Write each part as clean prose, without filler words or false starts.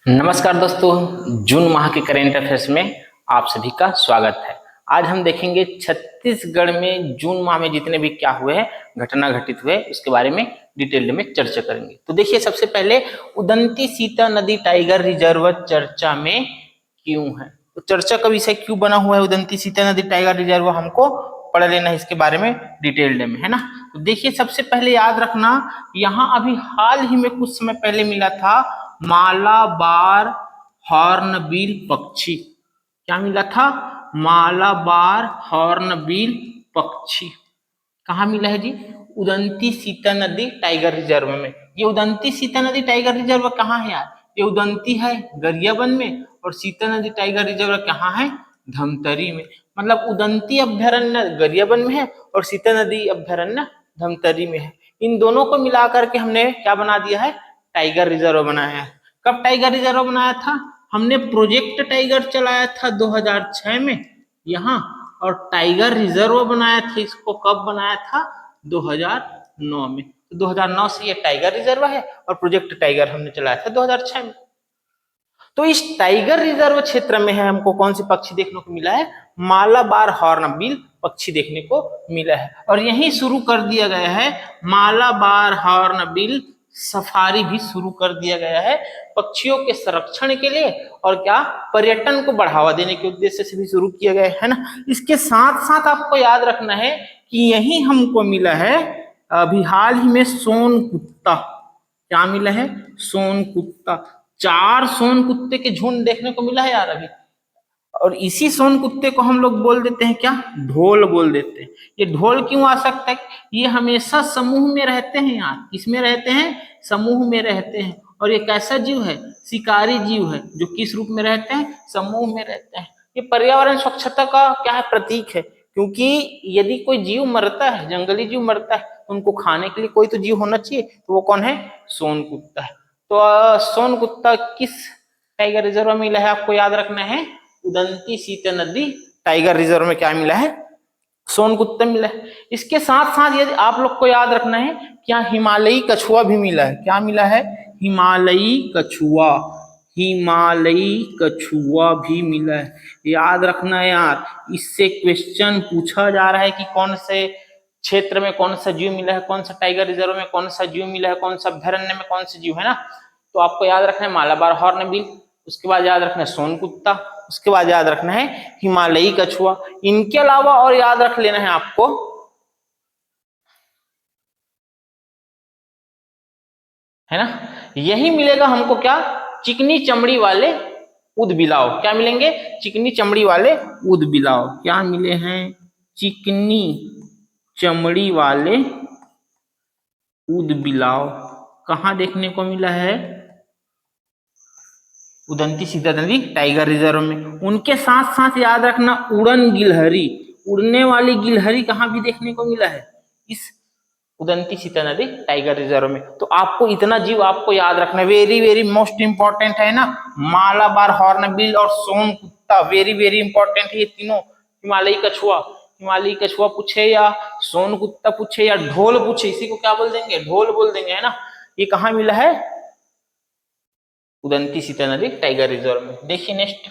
नमस्कार दोस्तों, जून माह के करेंट अफेयर्स में आप सभी का स्वागत है। आज हम देखेंगे छत्तीसगढ़ में जून माह में जितने भी क्या हुए हैं, घटना घटित हुए, उसके बारे में डिटेल में चर्चा करेंगे। तो देखिए, सबसे पहले उदंती सीता नदी टाइगर रिजर्व चर्चा में क्यों है। तो चर्चा का विषय क्यों बना हुआ है उदंती सीता नदी टाइगर रिजर्व, हमको पढ़ लेना है इसके बारे में डिटेल्ड में, है ना। तो देखिए, सबसे पहले याद रखना, यहाँ अभी हाल ही में कुछ समय पहले मिला था मालाबार हॉर्नबिल पक्षी। क्या मिला था? मालाबार हॉर्नबिल पक्षी। कहाँ मिला है जी? उदंती सीता नदी टाइगर रिजर्व में। ये उदंती सीता नदी टाइगर रिजर्व कहाँ है यार? ये उदंती है गरियाबंद में, और सीता नदी टाइगर रिजर्व कहाँ है? धमतरी में। मतलब उदंती अभ्यारण्य गरियाबंद में है और सीता नदी अभ्यारण्य धमतरी में है। इन दोनों को मिलाकर के हमने क्या बना दिया है? टाइगर रिजर्व बनाया है। कब टाइगर रिजर्व बनाया था? हमने प्रोजेक्ट टाइगर चलाया था 2006 में यहाँ, और टाइगर रिजर्व बनाया था। इसको कब बनाया था? 2009 में। तो 2009 से ये टाइगर रिजर्व है और प्रोजेक्ट टाइगर हमने चलाया था 2006 में। तो इस टाइगर रिजर्व क्षेत्र में है हमको कौन सी पक्षी देखने को मिला है? मालाबार हॉर्नबिल पक्षी देखने को मिला है। और यही शुरू कर दिया गया है मालाबार हॉर्नबिल सफारी भी शुरू कर दिया गया है, पक्षियों के संरक्षण के लिए और क्या पर्यटन को बढ़ावा देने के उद्देश्य से भी शुरू किया गया है ना। इसके साथ साथ आपको याद रखना है कि यही हमको मिला है अभी हाल ही में सोन कुत्ता। क्या मिला है? सोन कुत्ता। 4 सोन कुत्ते के झुंड देखने को मिला है यार अभी। और इसी सोन कुत्ते को हम लोग बोल देते हैं क्या? ढोल बोल देते हैं। ये ढोल क्यों आ सकता है? ये हमेशा समूह में रहते हैं यार। किसमें रहते हैं? समूह में रहते हैं। और ये कैसा जीव है? शिकारी जीव है, जो किस रूप में रहते हैं? समूह में रहते हैं। ये पर्यावरण स्वच्छता का क्या है? प्रतीक है। क्योंकि यदि कोई जीव मरता है, जंगली जीव मरता है, तो उनको खाने के लिए कोई तो जीव होना चाहिए। तो वो कौन है? सोन कुत्ता है। तो सोन कुत्ता किस टाइगर रिजर्व में मिला है? आपको याद रखना है, उदंती सीता नदी टाइगर रिजर्व में क्या मिला है? सोन कुत्ता मिला है। इसके साथ साथ यदि आप लोग को याद रखना है, क्या हिमालयी कछुआ भी मिला है। क्या मिला है? हिमालयी कछुआ। हिमालयी कछुआ भी मिला है। याद रखना है यार, इससे क्वेश्चन पूछा जा रहा है कि कौन से क्षेत्र में कौन सा जीव मिला है, कौन सा टाइगर रिजर्व में कौन सा जीव मिला है, कौन सा अभ्यारण्य में कौन सा जीव है ना। तो आपको याद रखना है मालाबार हॉर्नबिल, उसके बाद याद रखना है सोन कुत्ता, उसके बाद याद रखना है हिमालयी कछुआ। इनके अलावा और याद रख लेना है आपको, है ना, यही मिलेगा हमको क्या? चिकनी चमड़ी वाले ऊदबिलाव। क्या मिलेंगे? चिकनी चमड़ी वाले ऊदबिलाव। क्या मिले हैं? चिकनी चमड़ी वाले ऊदबिलाव। कहाँ देखने को मिला है? उदंती सीता नदी टाइगर रिजर्व में। उनके साथ साथ याद रखना उड़न गिलहरी, उड़ने वाली गिलहरी कहाँ भी देखने को मिला है? इस उदंती सीता नदी टाइगर रिजर्व में। तो आपको इतना जीव आपको याद रखना, वेरी वेरी मोस्ट इंपॉर्टेंट है ना। मालाबार हॉर्नबिल और सोन कुत्ता वेरी वेरी इंपॉर्टेंट है ये तीनों। हिमालयी कछुआ, हिमालयी कछुआ पूछे या सोन कुत्ता पूछे या ढोल पूछे, इसी को क्या बोल देंगे? ढोल बोल देंगे, है ना। ये कहाँ मिला है? उदंती सीता नदी टाइगर रिजर्व में। देखिए नेक्स्ट,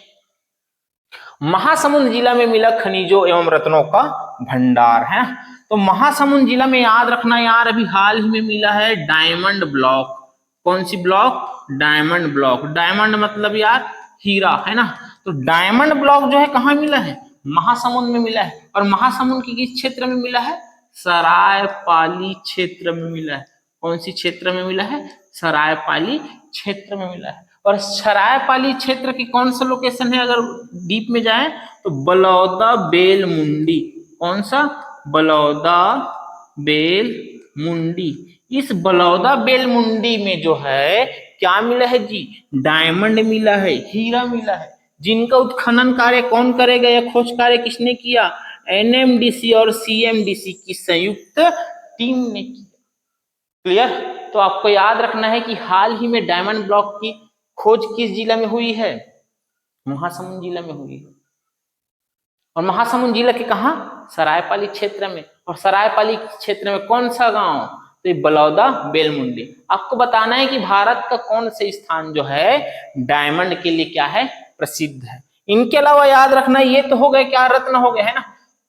महासमुंद जिला में मिला खनिजों एवं रत्नों का भंडार है। तो महासमुंद जिला में याद रखना यार, अभी हाल ही में मिला है डायमंड ब्लॉक। कौन सी ब्लॉक? Diamond block. डायमंड मतलब यार हीरा, है ना। तो डायमंड ब्लॉक जो है कहाँ मिला है? महासमुंद में मिला है। और महासमुंद के किस क्षेत्र में मिला है? सरायपाली क्षेत्र में मिला है। कौन सी क्षेत्र में मिला है? सरायपाली क्षेत्र में मिला है। और सरायपाली क्षेत्र की कौन सा लोकेशन है? अगर डीप में जाए तो बलौदा बेल मुंडी। कौन सा? बलौदा बेल मुंडी। इस बलौदा बेल मुंडी में जो है क्या मिला है जी? डायमंड मिला है, हीरा मिला है, जिनका उत्खनन कार्य कौन करेगा या खोज कार्य किसने किया? एनएमडीसी और सीएमडीसी की संयुक्त टीम ने किया। क्लियर? तो आपको याद रखना है कि हाल ही में डायमंड ब्लॉक की खोज किस जिला में हुई है? महासमुंद जिला में हुई है। और महासमुंद जिला के कहा? सरायपाली क्षेत्र में। और सरायपाली क्षेत्र में कौन सा गांव? तो ये बलौदा बेलमुंडी। आपको बताना है कि भारत का कौन से स्थान जो है डायमंड के लिए क्या है, प्रसिद्ध है। इनके अलावा याद रखना, ये तो हो गए क्या, रत्न हो गए है ना।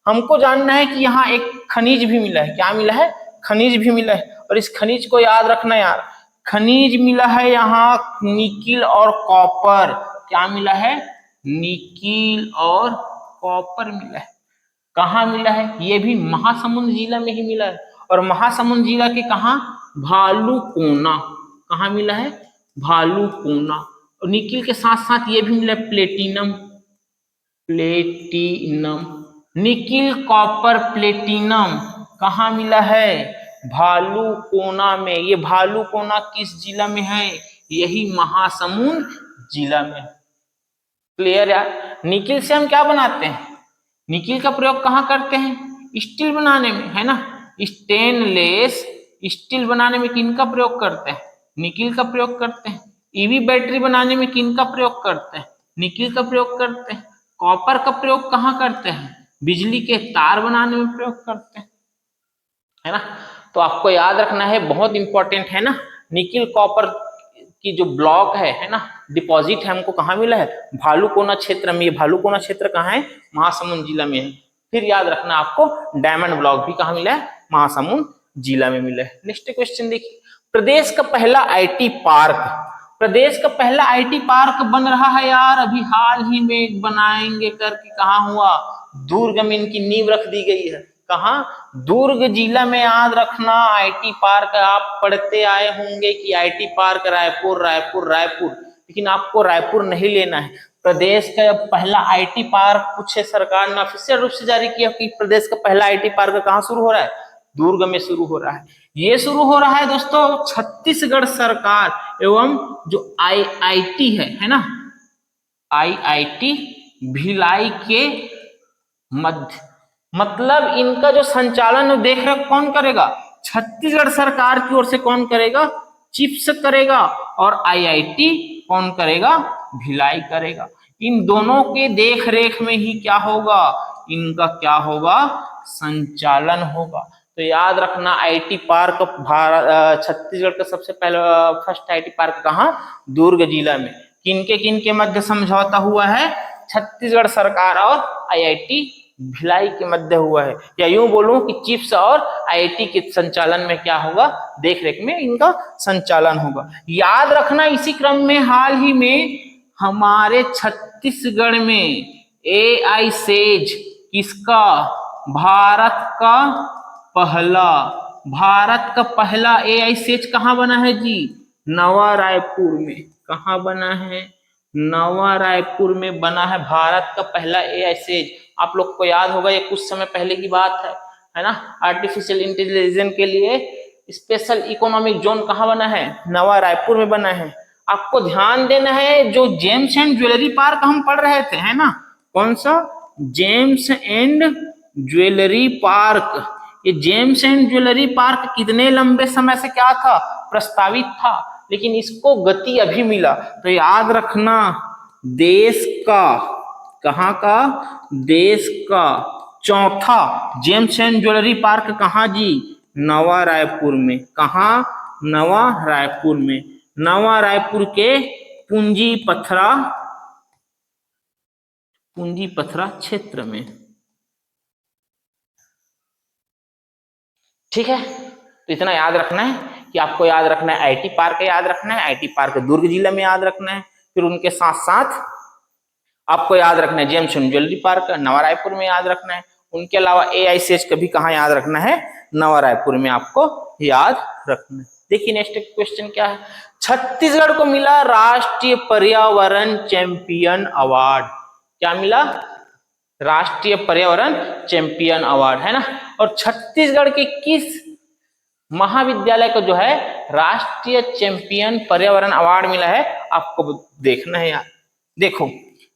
हमको जानना है कि यहाँ एक खनिज भी मिला है। क्या मिला है, खनिज भी मिला है। और इस खनिज को याद रखना यार, खनिज मिला है यहाँ निकिल और कॉपर। क्या मिला है, निकिल और कॉपर मिला है। कहाँ मिला है, ये भी महासमुंद जिला में ही मिला है। और महासमुंद जिला के कहाँ, भालूकोना। कहाँ मिला है, भालूकोना। और निकिल के साथ साथ ये भी मिला है platinum, platinum, nickel copper platinum कहाँ मिला है, भालूकोना में। ये भालूकोना किस जिला में है, यही महासमुंद जिला में। क्लियर यार। निकिल से हम क्या बनाते हैं, निकिल का प्रयोग कहाँ करते हैं, स्टील बनाने में, है ना। स्टेनलेस स्टील बनाने में किनका प्रयोग करते हैं, निकिल का प्रयोग करते हैं। ईवी बैटरी बनाने में किनका प्रयोग करते हैं, निकिल का प्रयोग करते हैं। कॉपर का प्रयोग कहाँ करते हैं, बिजली के तार बनाने में प्रयोग करते हैं, है ना। तो आपको याद रखना है, बहुत इंपॉर्टेंट है ना। निकिल कॉपर की जो ब्लॉक है ना, डिपॉजिट है, हमको कहाँ मिला है, भालूकोना क्षेत्र में। ये भालूकोना क्षेत्र कहाँ है, महासमुंद जिला में है। फिर याद रखना आपको, डायमंड ब्लॉक भी कहाँ मिला है, महासमुंद जिला में मिला है। नेक्स्ट क्वेश्चन देखिए, प्रदेश का पहला आईटी पार्क, प्रदेश का पहला आईटी पार्क बन रहा है यार, अभी हाल ही में बनाएंगे करके। कहाँ हुआ, दुर्ग में इनकी नींव रख दी गई है। कहाँ, दुर्ग जिला में। याद रखना, आईटी पार्क आप पढ़ते आए होंगे कि आईटी पार्क रायपुर रायपुर रायपुर, लेकिन आपको रायपुर नहीं लेना है। प्रदेश का पहला आईटी पार्क कुछ सरकार ने ऑफिशियल रूप से जारी किया कि प्रदेश का पहला आईटी पार्क कहाँ शुरू हो रहा है, दुर्ग में शुरू हो रहा है। ये शुरू हो रहा है दोस्तों छत्तीसगढ़ सरकार एवं जो आईआईटी है ना, आईआईटी भिलाई के मध्य। मतलब इनका जो संचालन देख रेख कौन करेगा, छत्तीसगढ़ सरकार की ओर से कौन करेगा, चिप्स करेगा। और आईआईटी कौन करेगा, भिलाई करेगा। इन दोनों के देख रेख में ही क्या होगा, इनका क्या होगा, संचालन होगा। तो याद रखना, आईटी पार्क भारत छत्तीसगढ़ का सबसे पहला फर्स्ट आईटी पार्क कहाँ, दुर्ग जिला में। किनके मध्य समझौता हुआ है, छत्तीसगढ़ सरकार और आईआईटी भिलाई के मध्य हुआ है। या यूं बोलूं कि चिप्स और आईआईटी के संचालन में क्या होगा, देखरेख में इनका संचालन होगा। याद रखना, इसी क्रम में हाल ही में हमारे छत्तीसगढ़ में एआई सेज किसका, भारत का पहला एआई सेज कहाँ बना है जी, नवा रायपुर में। कहाँ बना है, नवा रायपुर में बना है भारत का पहला एआई सेज। आप लोग को याद होगा, ये कुछ समय पहले की बात है ना। आर्टिफिशियल इंटेलिजेंस के लिए स्पेशल इकोनॉमिक जोन कहाँ बना है, नवा रायपुर में बना है। आपको ध्यान देना है, जो जेम्स एंड ज्वेलरी पार्क हम पढ़ रहे थे, है ना, कौन सा, जेम्स एंड ज्वेलरी पार्क। ये जेम्स एंड ज्वेलरी पार्क कितने लंबे समय से क्या था, प्रस्तावित था, लेकिन इसको गति अभी मिला। तो याद रखना, देश का, कहाँ का, देश का चौथा जेम्स एंड ज्वेलरी पार्क कहाँ जी, नवा रायपुर में। कहाँ, नवा रायपुर में। नवा रायपुर के पूंजी पथरा क्षेत्र में। ठीक है, तो इतना याद रखना है कि आपको याद रखना है, आईटी पार्क याद रखना है, आईटी पार्क दुर्ग जिला में याद रखना है। फिर उनके साथ साथ आपको याद रखना है जेम्स एंड ज्वेलरी पार्क नवा रायपुर में याद रखना है। उनके अलावा एआई सेज कभी कहाँ याद रखना है, नवा रायपुर में आपको याद रखना है। देखिए नेक्स्ट क्वेश्चन क्या है, छत्तीसगढ़ को मिला राष्ट्रीय पर्यावरण चैंपियन अवार्ड। क्या मिला, राष्ट्रीय पर्यावरण चैंपियन अवार्ड, है ना। और छत्तीसगढ़ के किस महाविद्यालय को जो है राष्ट्रीय चैंपियन पर्यावरण अवार्ड मिला है, आपको देखना है यार। देखो,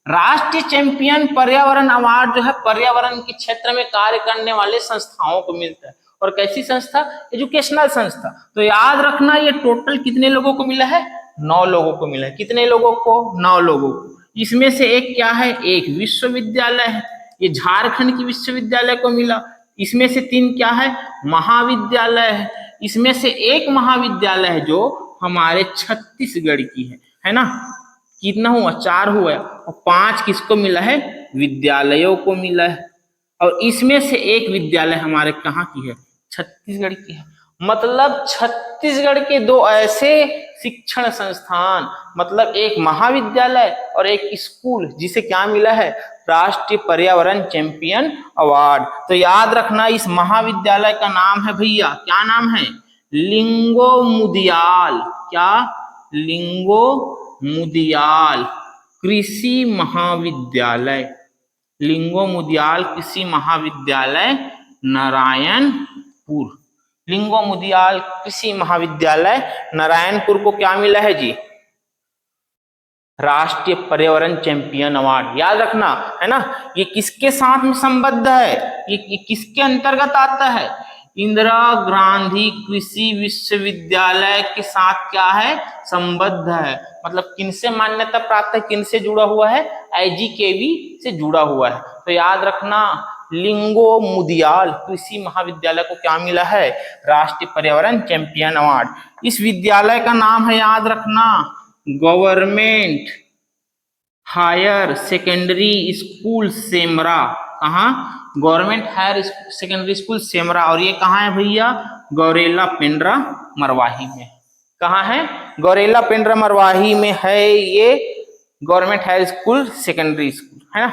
राष्ट्रीय चैंपियन पर्यावरण अवार्ड जो है पर्यावरण के क्षेत्र में कार्य करने वाले संस्थाओं को मिलता है। और कैसी संस्था, एजुकेशनल संस्था। तो याद रखना, ये टोटल कितने लोगों को मिला है, 9 लोगों को मिला है। कितने लोगों को, 9 लोगों को। इसमें से एक क्या है, एक विश्वविद्यालय है, ये झारखंड की विश्वविद्यालय को मिला। इसमें से 3 क्या है, महाविद्यालय है। इसमें से एक महाविद्यालय है जो हमारे छत्तीसगढ़ की है ना। कितना हुआ, 4 हुआ, और 5 किसको मिला है, विद्यालयों को मिला है। और इसमें से एक विद्यालय हमारे कहाँ की है, छत्तीसगढ़ की है। मतलब छत्तीसगढ़ के 2 ऐसे शिक्षण संस्थान, मतलब एक महाविद्यालय और एक स्कूल, जिसे क्या मिला है, राष्ट्रीय पर्यावरण चैंपियन अवार्ड। तो याद रखना इस महाविद्यालय का नाम है भैया, क्या नाम है, लिंगो मुदियाल। क्या, लिंगो मुदियाल कृषि महाविद्यालय। लिंगो मुदियाल कृषि महाविद्यालय नारायणपुर। लिंगो मुदियाल कृषि महाविद्यालय नारायणपुर को क्या मिला है जी, राष्ट्रीय पर्यावरण चैंपियन अवार्ड। याद रखना है ना। ये किसके साथ में संबद्ध है, ये किसके अंतर्गत आता है, इंदिरा गांधी कृषि विश्वविद्यालय के साथ क्या है, संबद्ध है। मतलब किनसे मान्यता प्राप्त है, किनसे जुड़ा हुआ है, IGKB से जुड़ा हुआ है। तो याद रखना लिंगो मुदियाल कृषि महाविद्यालय को क्या मिला है, राष्ट्रीय पर्यावरण चैंपियन अवार्ड। इस विद्यालय का नाम है, याद रखना, government higher secondary school Semra. कहाँ, government higher secondary school Semra. और ये कहाँ है भैया, गौरेला पेंड्रा मरवाही में। कहाँ है, गौरेला पेंड्रा मरवाही में है ये government higher school secondary school, है ना।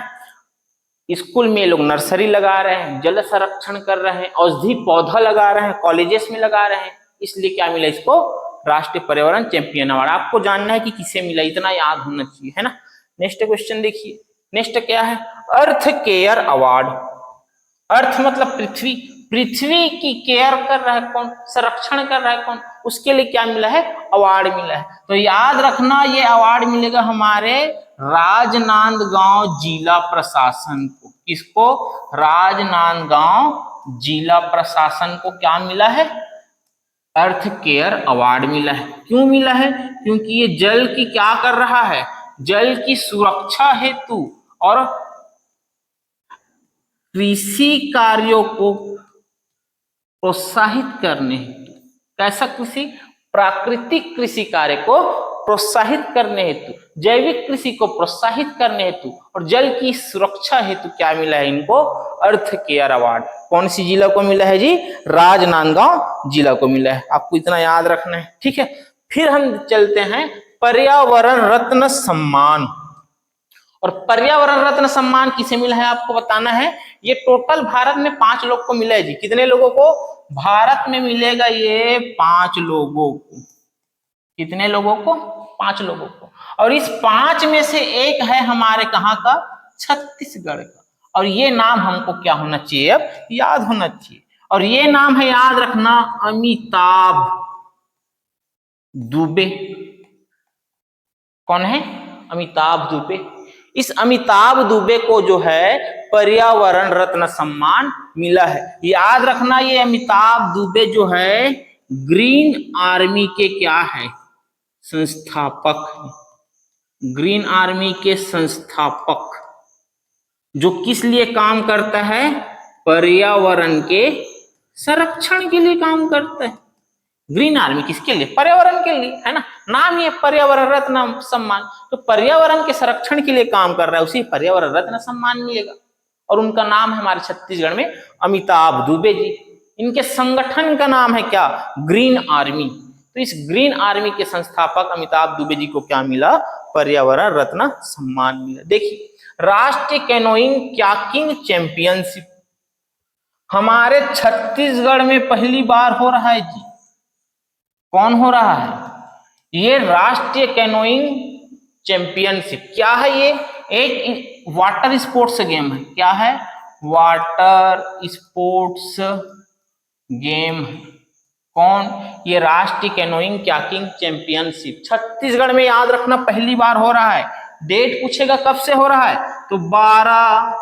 स्कूल में लोग नर्सरी लगा रहे हैं, जल संरक्षण कर रहे हैं, औषधि पौधा लगा रहे हैं, कॉलेजेस में लगा रहे हैं, इसलिए क्या मिला इसको, राष्ट्रीय पर्यावरण चैंपियन अवार्ड। आपको जानना है कि किसे मिला, इतना याद होना चाहिए, है ना। नेक्स्ट क्वेश्चन देखिए, नेक्स्ट क्या है, अर्थ केयर अवार्ड। अर्थ मतलब पृथ्वी, पृथ्वी की केयर कर रहा है कौन, संरक्षण कर रहा है कौन, उसके लिए क्या मिला है, अवार्ड मिला है। तो याद रखना ये अवार्ड मिलेगा हमारे राजनांदगांव जिला प्रशासन को। किसको, राजनांदगांव जिला प्रशासन को क्या मिला है, अर्थ केयर अवार्ड मिला है। क्यों मिला है, क्योंकि ये जल की क्या कर रहा है, जल की सुरक्षा हेतु और कृषि कार्यों को प्रोत्साहित करने हेतु, कैसा कृषि, प्राकृतिक कृषि कार्य को प्रोत्साहित करने हेतु, जैविक कृषि को प्रोत्साहित करने हेतु और जल की सुरक्षा हेतु क्या मिला है इनको, अर्थ केयर अवार्ड। कौन सी जिला को मिला है जी, राजनांदगांव जिला को मिला है। आपको इतना याद रखना है, ठीक है। फिर हम चलते हैं पर्यावरण रत्न सम्मान। और पर्यावरण रत्न सम्मान किसे मिला है आपको बताना है। ये टोटल भारत में 5 लोग को मिला है जी। कितने लोगों को, भारत में मिलेगा ये 5 लोगों को। कितने लोगों को, 5 लोगों को। और इस 5 में से एक है हमारे कहाँ का, छत्तीसगढ़ का। और ये नाम हमको क्या होना चाहिए, अब याद होना चाहिए। और ये नाम है, याद रखना, अमिताभ दुबे। कौन है, अमिताभ दुबे। इस अमिताभ दुबे को जो है पर्यावरण रत्न सम्मान मिला है। याद रखना ये अमिताभ दुबे जो है ग्रीन आर्मी के क्या है, संस्थापक। ग्रीन आर्मी के संस्थापक, जो किस लिए काम करता है, पर्यावरण के संरक्षण के लिए काम करता है। ग्रीन आर्मी किसके लिए, पर्यावरण के लिए, है ना। नाम ये पर्यावरण रत्न सम्मान, तो पर्यावरण के संरक्षण के लिए काम कर रहा है, उसी पर्यावरण रत्न सम्मान मिलेगा। और उनका नाम है हमारे छत्तीसगढ़ में अमिताभ दुबे जी। इनके संगठन का नाम है क्या, ग्रीन आर्मी। तो इस ग्रीन आर्मी के संस्थापक अमिताभ दुबे जी को क्या मिला, पर्यावरण रत्न सम्मान मिला। देखिए, राष्ट्रीय कैनोइंग कयाकिंग चैंपियनशिप हमारे छत्तीसगढ़ में पहली बार हो रहा है जी। कौन हो रहा है, ये राष्ट्रीय कैनोइंग चैंपियनशिप। क्या है ये, एक वाटर स्पोर्ट्स गेम है। क्या है, वाटर स्पोर्ट्स गेम। कौन, ये राष्ट्रीय कैनोइंग कयाकिंग चैंपियनशिप छत्तीसगढ़ में, याद रखना, पहली बार हो रहा है। डेट पूछेगा कब से हो रहा है, तो 12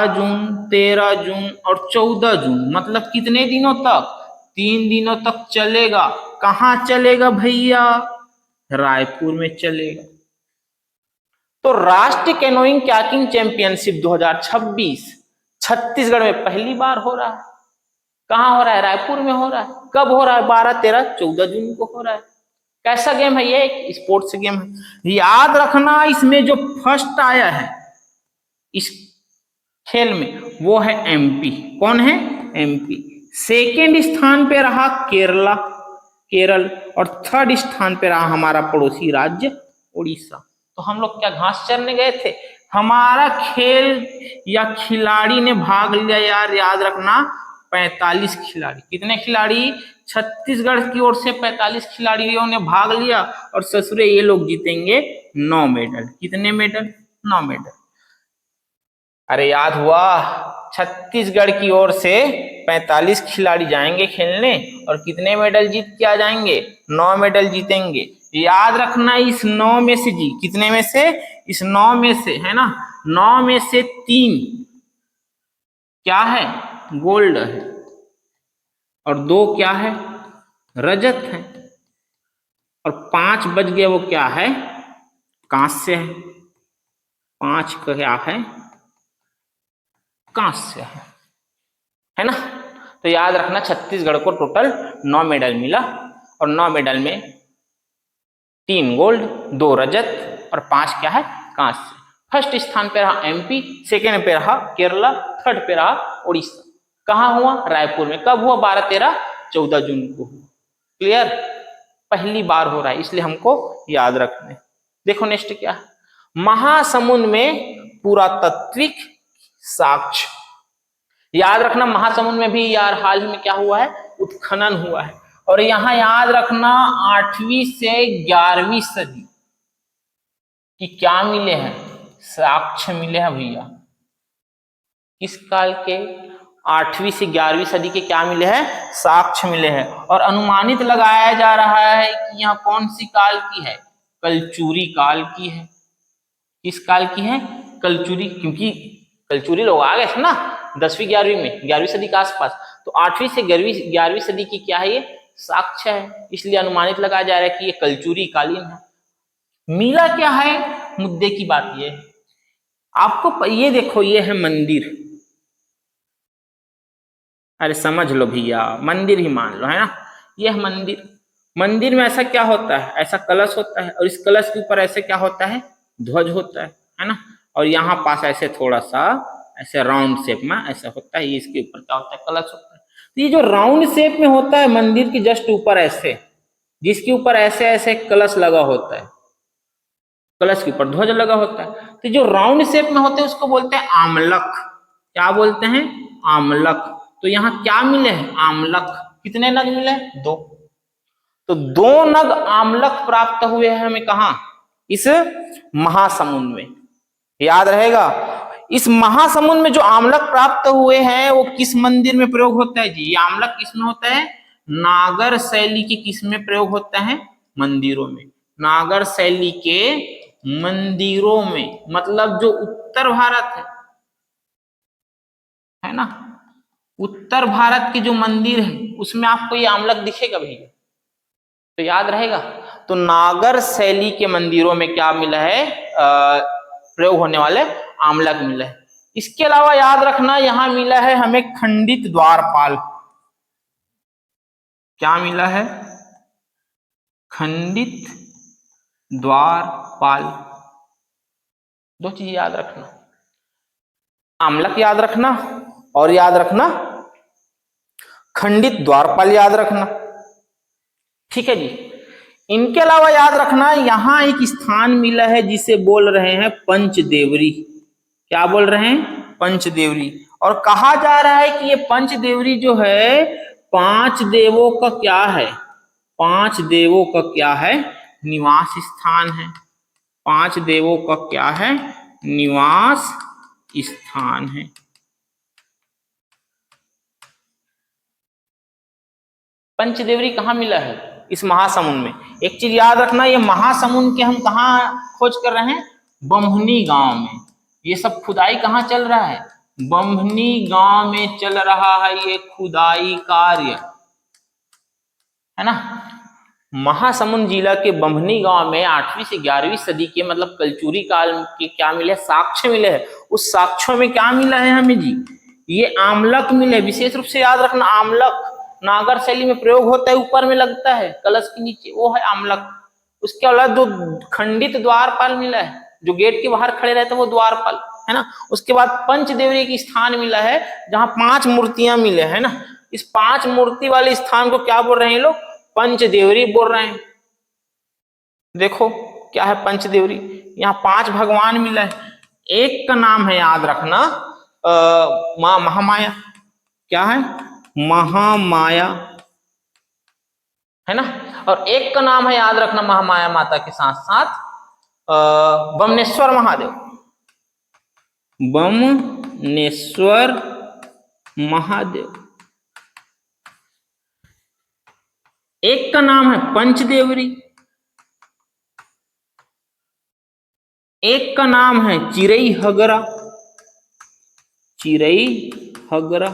जून, 13 जून और 14 जून, मतलब कितने दिनों तक, 3 दिनों तक चलेगा। कहाँ चलेगा भैया, रायपुर में चलेगा। तो राष्ट्रीय कैनोइंग कयाकिंग चैंपियनशिप 2026 छत्तीसगढ़ में पहली बार हो रहा है। कहाँ हो रहा है? रायपुर में हो रहा है। कब हो रहा है? 12, 13, 14 जून को हो रहा है। कैसा गेम है ये? एक स्पोर्ट्स गेम है। याद रखना, इसमें जो फर्स्ट आया है इस खेल में वो है एमपी। कौन है? एमपी। सेकेंड स्थान पे रहा केरल, और थर्ड स्थान पे रहा हमारा पड़ोसी राज्य उड़ीसा। तो हम लोग क्या घास चरने गए थे? हमारा खेल या खिलाड़ी ने भाग लिया यार, याद रखना 45 खिलाड़ी। कितने खिलाड़ी? छत्तीसगढ़ की ओर से 45 खिलाड़ियों ने भाग लिया, और ससुरे ये लोग जीतेंगे 9 मेडल। कितने मेडल? 9 मेडल। अरे याद हुआ? छत्तीसगढ़ की ओर से 45 खिलाड़ी जाएंगे खेलने, और कितने मेडल जीत के आ जाएंगे? 9 मेडल जीतेंगे। याद रखना, इस 9 में से जी, कितने में से? इस 9 में से, है ना, 9 में से 3 क्या है? गोल्ड है, और 2 क्या है? रजत है, और 5 बच गए, वो क्या है? कांस्य है। 5 क्या है? कांस्य है ना। तो याद रखना, छत्तीसगढ़ को टोटल 9 मेडल मिला, और 9 मेडल में 3 गोल्ड, 2 रजत, और 5 क्या है? कांस्य। फर्स्ट स्थान पे रहा एमपी, सेकेंड पे रहा केरला, थर्ड पे रहा उड़ीसा। कहाँ हुआ? रायपुर में। कब हुआ? 12, 13, 14 जून को हुआ। क्लियर? पहली बार हो रहा है, इसलिए हमको याद रखना है। देखो नेक्स्ट क्या है? महासमुंद में पुरातात्विक साक्ष्य। याद रखना, महासमुंद में भी यार हाल ही में क्या हुआ है? उत्खनन हुआ है। और यहाँ याद रखना 8वीं से 11वीं सदी की क्या मिले हैं? साक्ष्य मिले हैं भैया। किस काल के? 8वीं से 11वीं सदी के क्या मिले हैं? साक्ष्य मिले हैं। और अनुमानित लगाया जा रहा है कि यहाँ कौन सी काल की है? कलचुरी काल की है। किस काल की है? कलचुरी। क्योंकि कलचुरी लोग आ गए थे ना 10वीं 11वीं में, 11वीं सदी के आसपास। तो 8वीं से 11वीं सदी की क्या है? ये साक्ष्य है। इसलिए अनुमानित लगाया जा रहा है कि ये कलचुरी कालीन है। मिला क्या है? मुद्दे की बात ये है, आपको ये देखो, ये है मंदिर। अरे समझ लो भैया, मंदिर ही मान लो, है ना। ये है मंदिर। मंदिर में ऐसा क्या होता है? ऐसा कलश होता है, और इस कलश के ऊपर ऐसे क्या होता है? ध्वज होता है ना। और यहाँ पास ऐसे थोड़ा सा ऐसे राउंड शेप में ऐसा होता है, इसके ऊपर क्या होता है? कलश होता है। तो ये जो राउंड शेप में होता है मंदिर के जस्ट ऊपर ऐसे, जिसके ऊपर ऐसे ऐसे कलश लगा होता है, कलश के ऊपर ध्वज लगा होता है, तो जो राउंड शेप में होते हैं उसको बोलते हैं आमलक। क्या बोलते हैं? आमलक। तो यहाँ क्या मिले हैं? आमलक। कितने नग मिले? 2। तो 2 नग आमलक प्राप्त हुए हैं हमें। कहा? इस महासमुंद में। याद रहेगा, इस महासमुंद में जो आमलक प्राप्त हुए हैं वो किस मंदिर में प्रयोग होता है जी? ये आमलक किसमें होता है? नागर शैली के किस में प्रयोग होता है? मंदिरों में। नागर शैली के मंदिरों में, मतलब जो उत्तर भारत है ना, उत्तर भारत के जो मंदिर है उसमें आपको ये आमलक दिखेगा भैया। तो याद रहेगा, तो नागर शैली के मंदिरों में क्या मिला है? प्रयोग होने वाले आमलक मिला है। इसके अलावा याद रखना, यहां मिला है हमें खंडित द्वारपाल। क्या मिला है? खंडित द्वारपाल। 2 चीज याद रखना, आमलक याद रखना, और याद रखना खंडित द्वारपाल याद रखना। ठीक है जी। इनके अलावा याद रखना, यहां एक स्थान मिला है जिसे बोल रहे हैं पंचदेवरी। क्या बोल रहे हैं? पंचदेवरी। और कहा जा रहा है कि ये पंचदेवरी जो है 5 देवों का क्या है? 5 देवों का क्या है? निवास स्थान है। 5 देवों का क्या है? निवास स्थान है। पंचदेवरी कहाँ मिला है? इस महासमुंद में। एक चीज याद रखना, ये महासमुंद के हम कहाँ खोज कर रहे हैं? बम्हनी गांव में। ये सब खुदाई कहाँ चल रहा है? बम्हनी गांव में चल रहा है ये खुदाई कार्य, है ना। महासमुंद जिला के बम्हनी गांव में 8वीं से 11वीं सदी के, मतलब कलचुरी काल के क्या मिले? साक्ष्य मिले हैं। उस साक्ष्यों में क्या मिला है हमें जी? ये आमलक मिल है, विशेष रूप से याद रखना आमलक नागर शैली में प्रयोग होता है, ऊपर में लगता है कलश के नीचे, वो है आमलक। उसके अलावा जो खंडित द्वारपाल मिला है, जो गेट के बाहर खड़े रहते हैं वो द्वारपाल है ना। उसके बाद पंचदेवरी की स्थान मिला है जहां 5 मूर्तियां मिले है ना। इस 5 मूर्ति वाले स्थान को क्या बोल रहे हैं लोग? पंचदेवरी बोल रहे हैं। देखो क्या है पंचदेवरी, यहाँ 5 भगवान मिला है। एक का नाम है याद रखना माँ महामाया, क्या है? महामाया है ना। और एक का नाम है याद रखना महामाया माता के साथ साथ बमनेश्वर महादेव, बमनेश्वर महादेव। एक का नाम है पंचदेवरी, एक का नाम है चिरई हगरा, चिरई हगरा।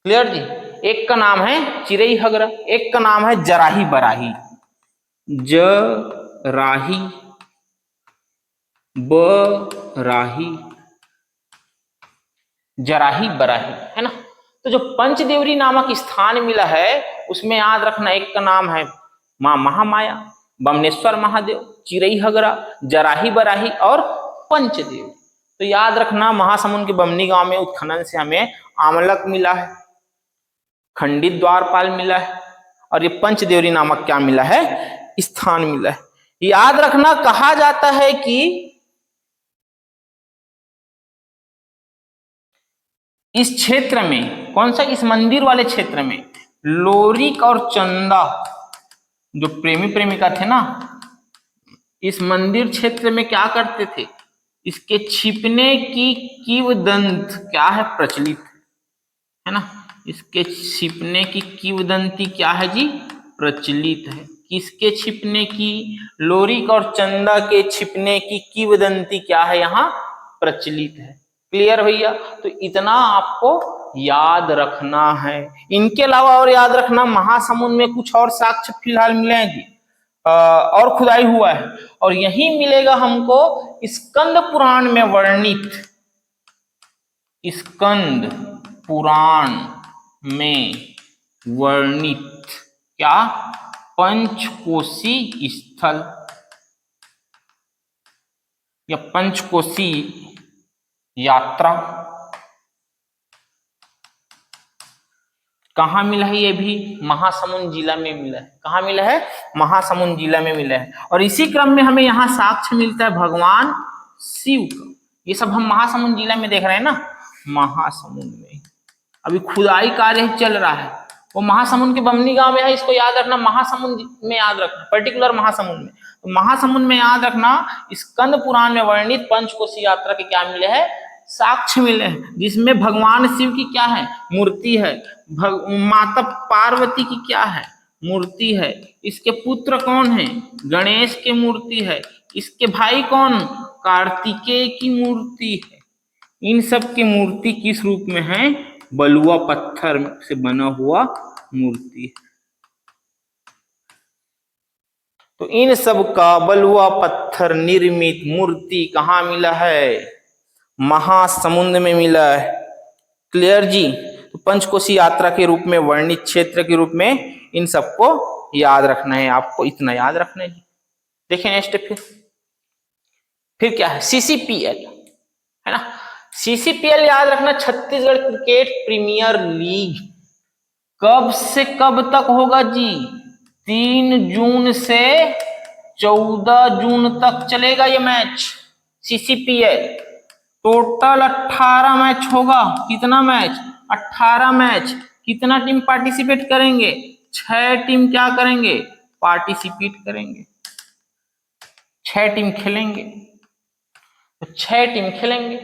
क्लियर जी? एक का नाम है चिरई हगरा, एक का नाम है जराही बराही, जराही बराही, जराही बराही है ना। तो जो पंचदेवरी नामक स्थान मिला है उसमें याद रखना एक का नाम है माँ महामाया, बमनेश्वर महादेव, चिरई हगरा, जराही बराही और पंचदेव। तो याद रखना महासमुंद के बमनी गांव में उत्खनन से हमें आमलक मिला है, खंडित द्वारपाल मिला है और ये पंचदेवरी नामक क्या मिला है? स्थान मिला है। याद रखना कहा जाता है कि इस क्षेत्र में, कौन सा? इस मंदिर वाले क्षेत्र में लोरिक और चंदा जो प्रेमी प्रेमिका थे ना, इस मंदिर क्षेत्र में क्या करते थे? इसके छिपने की किंवदंत क्या है? प्रचलित है ना। इसके छिपने की किंवदंती क्या है जी? प्रचलित है। किसके छिपने की? लोरिक और चंदा के छिपने की किंवदंती क्या है? यहाँ प्रचलित है। क्लियर भैया? तो इतना आपको याद रखना है। इनके अलावा और याद रखना महासमुंद में कुछ और साक्ष्य फिलहाल मिले हैं जी, और खुदाई हुआ है और यही मिलेगा हमको स्कंद पुराण में वर्णित, स्कंद पुराण में वर्णित क्या? पंचकोशी स्थल या पंचकोशी यात्रा। कहाँ मिला है? ये भी महासमुंद जिला में मिला है। कहाँ मिला है? महासमुंद जिला में मिला है। और इसी क्रम में हमें यहाँ साक्ष्य मिलता है भगवान शिव का। ये सब हम महासमुंद जिला में देख रहे हैं ना, महासमुंद में अभी खुदाई कार्य चल रहा है। वो महासमुंद के बमनी गांव में है, इसको याद रखना। महासमुंद में याद रखना, पर्टिकुलर महासमुंद में। तो महासमुंद में याद रखना स्कंद पुराण में वर्णित पंचकोशी यात्रा के क्या मिले हैं? साक्ष्य मिले हैं, जिसमें भगवान शिव की क्या है? मूर्ति है। माता पार्वती की क्या है? मूर्ति है। इसके पुत्र कौन है? गणेश की मूर्ति है। इसके भाई कौन? कार्तिकेय की मूर्ति है। इन सब की मूर्ति किस रूप में है? बलुआ पत्थर से बना हुआ मूर्ति है। तो इन सब का बलुआ पत्थर निर्मित मूर्ति कहाँ मिला है? महासमुंद में मिला है। क्लियर जी? तो पंचकोशी यात्रा के रूप में वर्णित क्षेत्र के रूप में इन सबको याद रखना है। आपको इतना याद रखना है। देखिए नेक्स्ट फिर क्या है? सीसीपीएल है ना। सीसीपीएल याद रखना छत्तीसगढ़ क्रिकेट प्रीमियर लीग। कब से कब तक होगा जी? 3 जून से 14 जून तक चलेगा ये मैच सीसीपीएल। टोटल 18 मैच होगा। कितना मैच? 18 मैच। कितना टीम पार्टिसिपेट करेंगे? 6 टीम क्या करेंगे? पार्टिसिपेट करेंगे। 6 टीम खेलेंगे। तो 6 टीम खेलेंगे,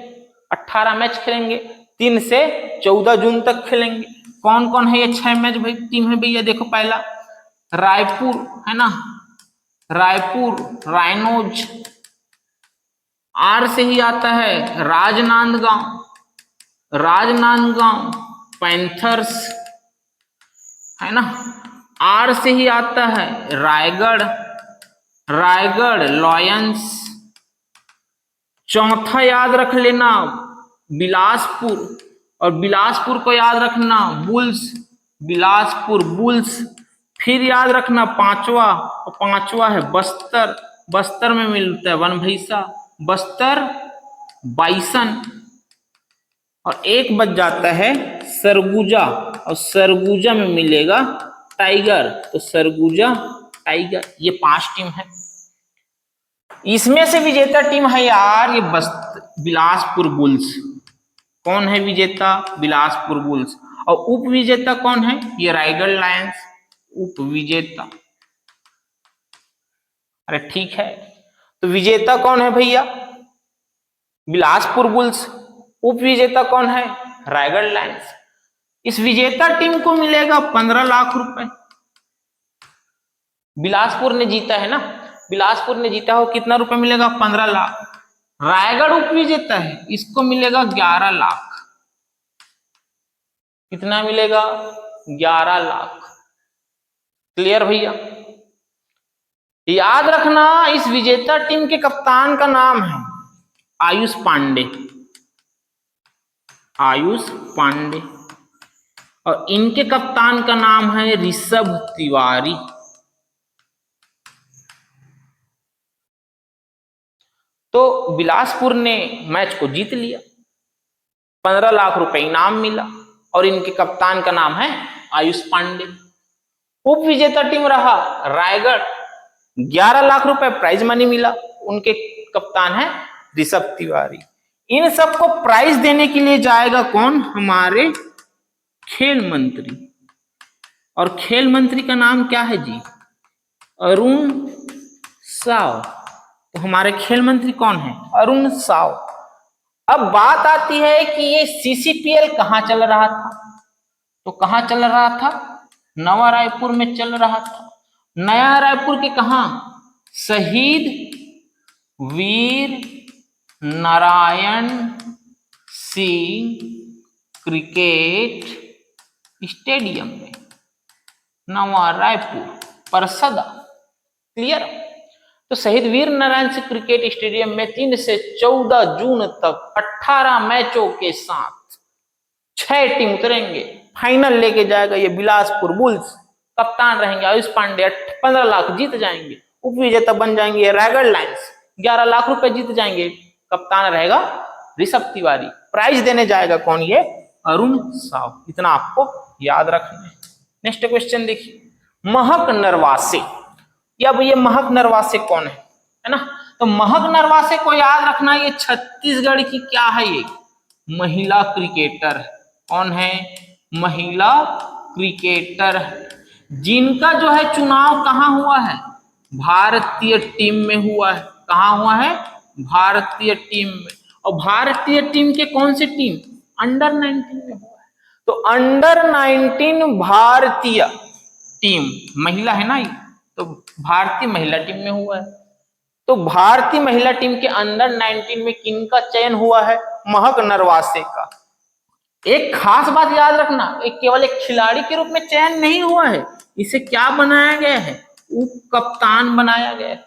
18 मैच खेलेंगे, 3 से 14 जून तक खेलेंगे। कौन कौन है ये 6 मैच भाई टीम है भैया? देखो पहला रायपुर है ना, रायपुर राइनोज। आर से ही आता है राजनांदगांव, राजनांदगांव पैंथर्स है ना। आर से ही आता है रायगढ़, रायगढ़ लॉयंस। चौथा याद रख लेना बिलासपुर और बिलासपुर को याद रखना बुल्स, बिलासपुर बुल्स। फिर याद रखना पांचवा, और पांचवा है बस्तर, बस्तर में मिलता है वन भैंसा, बस्तर बाइसन। और एक बच जाता है सरगुजा, और सरगुजा में मिलेगा टाइगर, तो सरगुजा टाइगर। ये 5 टीम है। इसमें से विजेता टीम है यार ये बिलासपुर बुल्स। कौन है विजेता? बिलासपुर बुल्स। और उप विजेता कौन है? ये रायगढ़ लायंस, उप विजेता। अरे ठीक है, तो विजेता कौन है भैया? बिलासपुर बुल्स। उप विजेता कौन है? रायगढ़ लायंस। इस विजेता टीम को मिलेगा 15 लाख रुपए। बिलासपुर ने जीता है ना, बिलासपुर ने जीता हो, कितना रुपए मिलेगा? 15 लाख। रायगढ़ उप विजेता है, इसको मिलेगा 11 लाख। कितना मिलेगा? 11 लाख। क्लियर भैया? याद रखना इस विजेता टीम के कप्तान का नाम है आयुष पांडे, आयुष पांडे। और इनके कप्तान का नाम है ऋषभ तिवारी। तो बिलासपुर ने मैच को जीत लिया, 15 लाख रुपए इनाम मिला, और इनके कप्तान का नाम है आयुष पांडे। उप विजेता टीम रहा रायगढ़, 11 लाख रुपए प्राइज मनी मिला, उनके कप्तान है ऋषभ तिवारी। इन सबको प्राइज देने के लिए जाएगा कौन? हमारे खेल मंत्री। और खेल मंत्री का नाम क्या है जी? अरुण साव। तो हमारे खेल मंत्री कौन है? अरुण साव। अब बात आती है कि ये सीसीपीएल कहां चल रहा था? तो कहां चल रहा था? नवा रायपुर में चल रहा था। नया रायपुर के कहां? शहीद वीर नारायण सिंह क्रिकेट स्टेडियम में, नवा रायपुर परसदा। क्लियर? तो शहीद वीर नारायण सिंह क्रिकेट स्टेडियम में 3 से 14 जून तक 18 मैचों के साथ 6 टीम उतरेंगे। फाइनल लेके जाएगा ये बिलासपुर बुल्स। कप्तान रहेंगे आयुष पांडे, 15 लाख जीत जाएंगे। उप विजेता बन जाएंगे रायगढ़ लायंस, 11 लाख रुपए जीत जाएंगे। कप्तान रहेगा ऋषभ तिवारी। प्राइज देने जाएगा कौन? ये अरुण साव। इतना आपको याद रखना है। नेक्स्ट क्वेश्चन देखिए, महक नरवासे। अब ये महक नरवासे कौन है ना? तो महक नरवासे को याद रखना, ये छत्तीसगढ़ की क्या है? ये महिला क्रिकेटर। कौन है? महिला क्रिकेटर, जिनका जो है चुनाव कहां हुआ है? भारतीय टीम में हुआ है। कहां हुआ है? भारतीय टीम में। और भारतीय टीम के कौन सी टीम? अंडर 19 में हुआ है। तो अंडर 19 भारतीय टीम, महिला है ना ये, तो भारतीय महिला टीम में हुआ है। तो भारतीय महिला टीम के अंडर 19 में किनका चयन हुआ है? महक नरवासे का। एक खास बात याद रखना, एक केवल एक खिलाड़ी के रूप में चयन नहीं हुआ है, इसे क्या बनाया गया है? उप कप्तान बनाया गया है।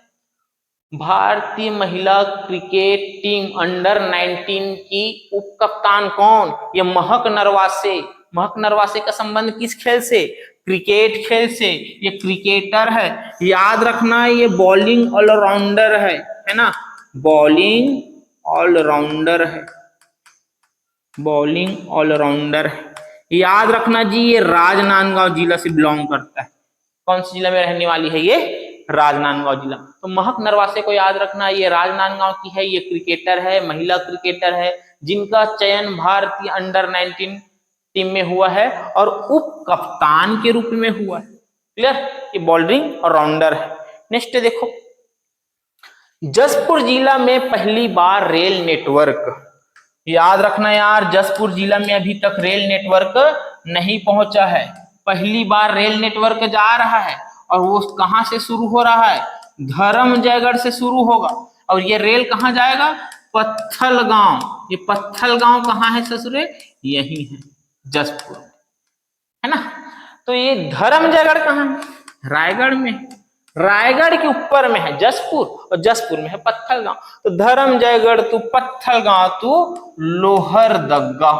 भारतीय महिला क्रिकेट टीम अंडर 19 की उप कप्तान कौन? ये महक नरवासे। महक नरवासे का संबंध किस खेल से? क्रिकेट खेल से। ये क्रिकेटर है, याद रखना ये बॉलिंग ऑलराउंडर है ना? बॉलिंग ऑलराउंडर है, बॉलिंग ऑलराउंडर है। याद रखना जी ये राजनांदगांव जिला से बिलोंग करता है। कौन सी जिला में रहने वाली है ये? राजनांदगांव जिला। तो महक नरवासे को याद रखना, ये राजनांदगांव की है, ये क्रिकेटर है, महिला क्रिकेटर है, जिनका चयन भारतीय अंडर 19 टीम में हुआ है और उप कप्तान के रूप में हुआ है। क्लियर? ये बॉलिंग ऑलराउंडर है। नेक्स्ट देखो, जसपुर जिला में पहली बार रेल नेटवर्क। याद रखना यार, जसपुर जिला में अभी तक रेल नेटवर्क नहीं पहुंचा है। पहली बार रेल नेटवर्क जा रहा है, और वो कहां से शुरू हो रहा है? धर्मजयगढ़ से शुरू होगा। और ये रेल कहां जाएगा? पत्थलगांव। ये पत्थलगांव कहां है ससुरे? यही है जसपुर, है ना? तो ये धर्मजयगढ़ कहां है? रायगढ़ में। रायगढ़ के ऊपर में है जसपुर, और जसपुर में है पत्थलगांव। तो धर्मजयगढ़ तू पत्थलगांव तू लोहरदगा।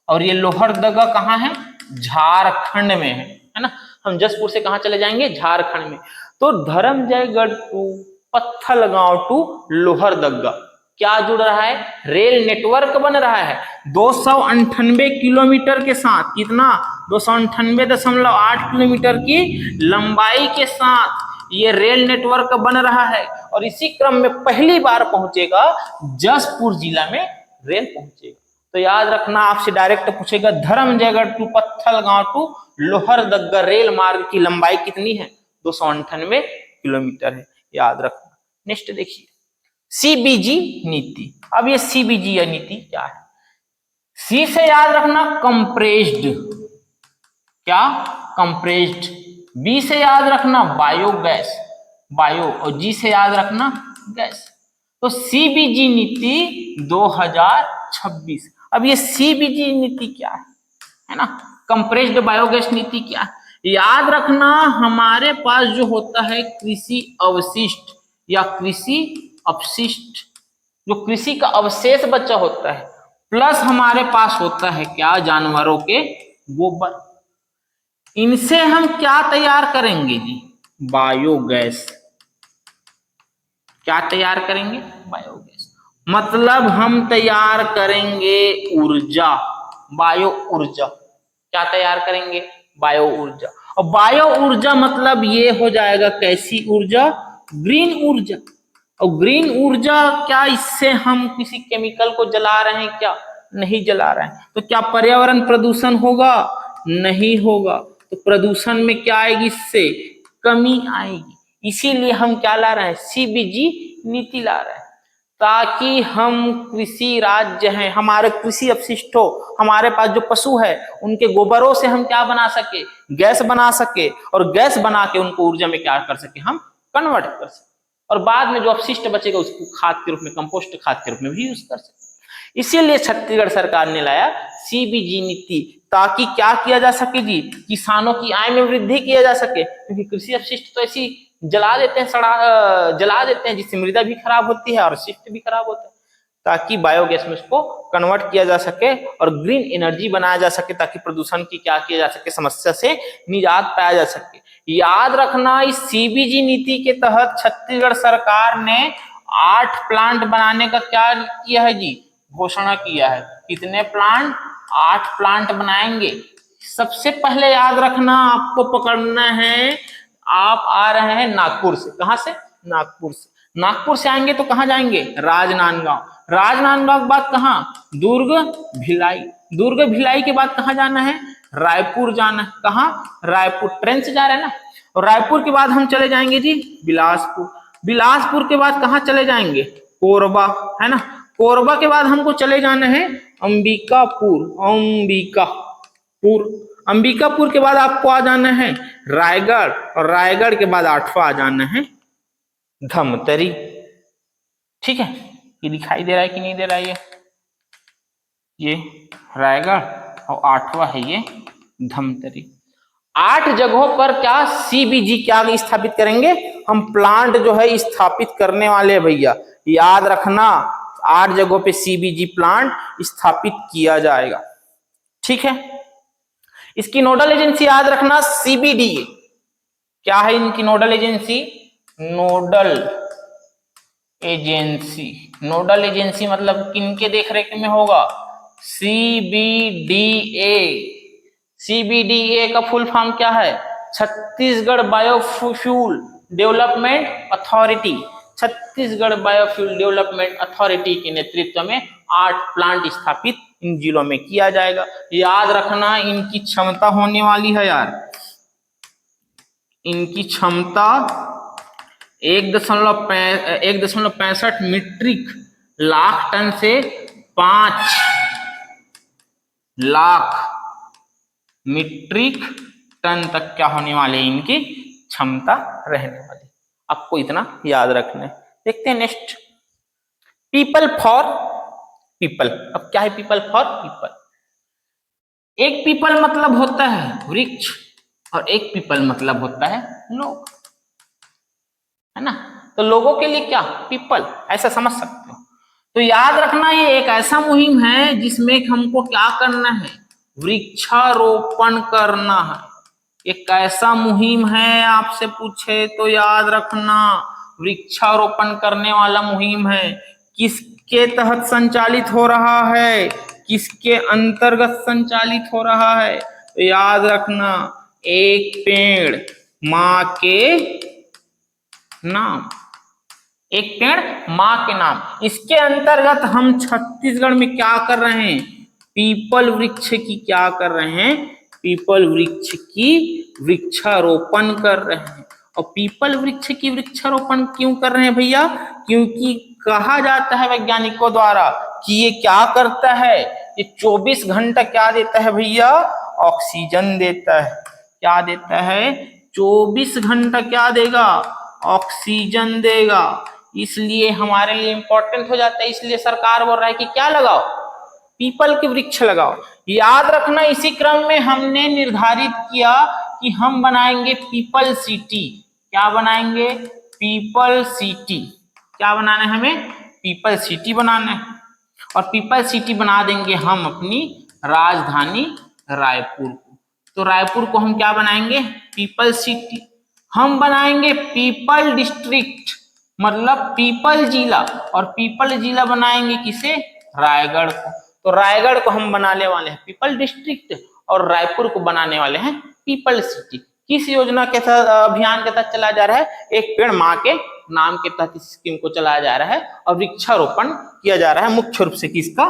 और ये लोहरदगा कहाँ है? झारखंड में है ना। हम जसपुर से कहाँ चले जाएंगे? झारखंड में। तो धर्मजयगढ़ टू पत्थलगांव टू लोहरदगा क्या जुड़ रहा है? रेल नेटवर्क बन रहा है 298 किलोमीटर के साथ। कितना? 298.8 किलोमीटर की लंबाई के साथ ये रेल नेटवर्क बन रहा है। और इसी क्रम में पहली बार पहुंचेगा जसपुर जिला में रेल पहुंचेगा। तो याद रखना, आपसे डायरेक्ट पूछेगा Dharamjaigarh to Pathalgaon to Lohardaga rail मार्ग की लंबाई कितनी है? 298 किलोमीटर है, याद रखना। नेक्स्ट देखिए सीबीजी नीति। अब ये सीबीजी या नीति क्या है? सी से याद रखना कंप्रेस्ड, क्या? कंप्रेस्ड। बी से याद रखना बायोगैस, बायो। और जी से याद रखना गैस। तो सीबीजी नीति 2026। अब ये सीबीजी नीति क्या है ना? कंप्रेस्ड बायोगैस नीति क्या है? याद रखना, हमारे पास जो होता है कृषि अवशिष्ट या कृषि अपशिष्ट, जो कृषि का अवशेष बचा होता है, प्लस हमारे पास होता है क्या? जानवरों के गोबर। इनसे हम क्या तैयार करेंगे जी? बायोगैस। क्या तैयार करेंगे? बायोगैस। मतलब हम तैयार करेंगे ऊर्जा, बायो ऊर्जा। क्या तैयार करेंगे? बायो ऊर्जा। और बायो ऊर्जा मतलब ये हो जाएगा कैसी ऊर्जा? ग्रीन ऊर्जा। और ग्रीन ऊर्जा क्या? इससे हम किसी केमिकल को जला रहे हैं क्या? नहीं जला रहे हैं। तो क्या पर्यावरण प्रदूषण होगा? नहीं होगा। तो प्रदूषण में क्या आएगी? इससे कमी आएगी। इसीलिए हम क्या ला रहे हैं? सीबीजी नीति ला रहे हैं, ताकि हम कृषि राज्य हैं, हमारे कृषि अपशिष्ट हो, हमारे पास जो पशु है उनके गोबरों से हम क्या बना सके? गैस बना सके। और गैस बना के उनको ऊर्जा में क्या कर सके? हम कन्वर्ट कर सके। और बाद में जो अपशिष्ट बचेगा उसको खाद के रूप में, कंपोस्ट खाद के रूप में भी यूज कर सकते। इसीलिए छत्तीसगढ़ सरकार ने लाया सीबीजी नीति, ताकि क्या किया जा सके जी? किसानों की आय में वृद्धि किया जा सके। क्योंकि कृषि अपशिष्ट तो ऐसी जला देते हैं, जला देते हैं, जिससे मृदा भी खराब होती है और अपशिष्ट भी खराब होता है। ताकि बायोगैस में उसको कन्वर्ट किया जा सके और ग्रीन एनर्जी बनाया जा सके, ताकि प्रदूषण की क्या किया जा सके? समस्या से निजात पाया जा सके। याद रखना, इस सीबीजी नीति के तहत छत्तीसगढ़ सरकार ने 8 प्लांट बनाने का क्या किया है जी? घोषणा किया है। कितने प्लांट? 8 प्लांट बनाएंगे। सबसे पहले याद रखना, आपको पकड़ना है, आप आ रहे हैं नागपुर से। कहां से? नागपुर से। नागपुर से आएंगे तो कहां जाएंगे? राजनांदगांव। राजनांदगांव के बाद कहां? दुर्ग भिलाई। दुर्ग भिलाई के बाद कहां जाना है? रायपुर जाना है। कहां? रायपुर। ट्रेन से जा रहे हैं ना। और रायपुर के बाद हम चले जाएंगे जी बिलासपुर। बिलासपुर के बाद कहां चले जाएंगे? कोरबा, है ना। कोरबा के बाद हमको चले जाना है अंबिकापुर। अंबिकापुर। अंबिकापुर के बाद आपको आ जाना है रायगढ़। और रायगढ़ के बाद 8वां आ जाना है धमतरी। ठीक है, ये दिखाई दे रहा है कि नहीं दे रहा है? ये रायगढ़ और 8वां है ये धमतरी। 8 जगहों पर क्या सीबीजी क्या स्थापित करेंगे? हम प्लांट जो है स्थापित करने वाले हैं भैया। याद रखना, 8 जगहों पे सीबीजी प्लांट स्थापित किया जाएगा। ठीक है, इसकी नोडल एजेंसी याद रखना सीबीडीए। क्या है इनकी nodal agency? Nodal agency. Nodal agency मतलब किनके देखरेख में होगा? सीबीडीए। सीबीडीए का फुल फॉर्म क्या है? Chhattisgarh biofuel development authority. Chhattisgarh biofuel development authority के नेतृत्व में 8 प्लांट स्थापित इन जिलों में किया जाएगा। याद रखना, इनकी क्षमता होने वाली है यार, इनकी क्षमता 1.65 मीट्रिक लाख टन से 5 लाख मीट्रिक टन तक क्या होने वाले इनकी क्षमता रहने वाली। आपको इतना याद रखना है। देखते हैं नेक्स्ट, पीपल फॉर पीपल। अब क्या है पीपल फॉर पीपल? एक पीपल मतलब होता है वृक्ष और एक पीपल मतलब होता है लोग, है ना। तो लोगों के लिए क्या? पीपल, ऐसा समझ सकते हो। तो याद रखना ये एक ऐसा मुहिम है जिसमें हमको क्या करना है, वृक्षारोपण करना है। एक ऐसा मुहिम है, आपसे पूछे तो याद रखना वृक्षारोपण करने वाला मुहिम है। किसके तहत संचालित हो रहा है, किसके अंतर्गत संचालित हो रहा है, तो याद रखना एक पेड़ माँ के नाम, एक पेड़ माँ के नाम। इसके अंतर्गत हम छत्तीसगढ़ में क्या कर रहे हैं, पीपल वृक्ष की क्या कर रहे हैं, पीपल वृक्ष की वृक्षारोपण कर रहे हैं। और पीपल वृक्ष की वृक्षारोपण क्यों कर रहे हैं भैया, क्योंकि कहा जाता है वैज्ञानिकों द्वारा कि ये क्या करता है, ये 24 घंटा क्या देता है भैया, ऑक्सीजन देता है। क्या देता है, 24 घंटा क्या देगा, ऑक्सीजन देगा। इसलिए हमारे लिए इंपॉर्टेंट हो जाता है। इसलिए सरकार बोल रहा है कि क्या लगाओ, पीपल के वृक्ष लगाओ। याद रखना इसी क्रम में हमने निर्धारित किया कि हम बनाएंगे पीपल सिटी। क्या बनाएंगे, पीपल सिटी। क्या बनाना है हमें, पीपल सिटी बनाना है। और पीपल सिटी बना देंगे हम अपनी राजधानी रायपुर को। तो रायपुर को हम क्या बनाएंगे, पीपल सिटी। हम बनाएंगे पीपल डिस्ट्रिक्ट, मतलब पीपल जिला। और पीपल जिला बनाएंगे किसे, रायगढ़ को। तो रायगढ़ को हम बनाने वाले हैं पीपल डिस्ट्रिक्ट और रायपुर को बनाने वाले हैं पीपल सिटी। किस योजना के तहत, अभियान के तहत चलाया जा रहा है, एक पेड़ माँ के नाम के तहत इस स्कीम को चलाया जा रहा है और वृक्षारोपण किया जा रहा है मुख्य रूप से किसका,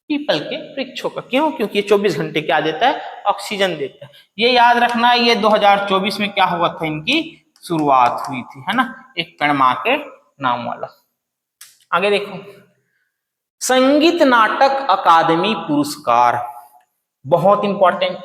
पीपल के वृक्षों का। क्यों, क्योंकि ये 24 घंटे क्या देता है, ऑक्सीजन देता है। ये याद रखना, ये 2024 में क्या हुआ था, इनकी शुरुआत हुई थी, है ना, एक पेड़ माँ के नाम वाला। आगे देखो, संगीत नाटक अकादमी पुरस्कार, बहुत इंपॉर्टेंट,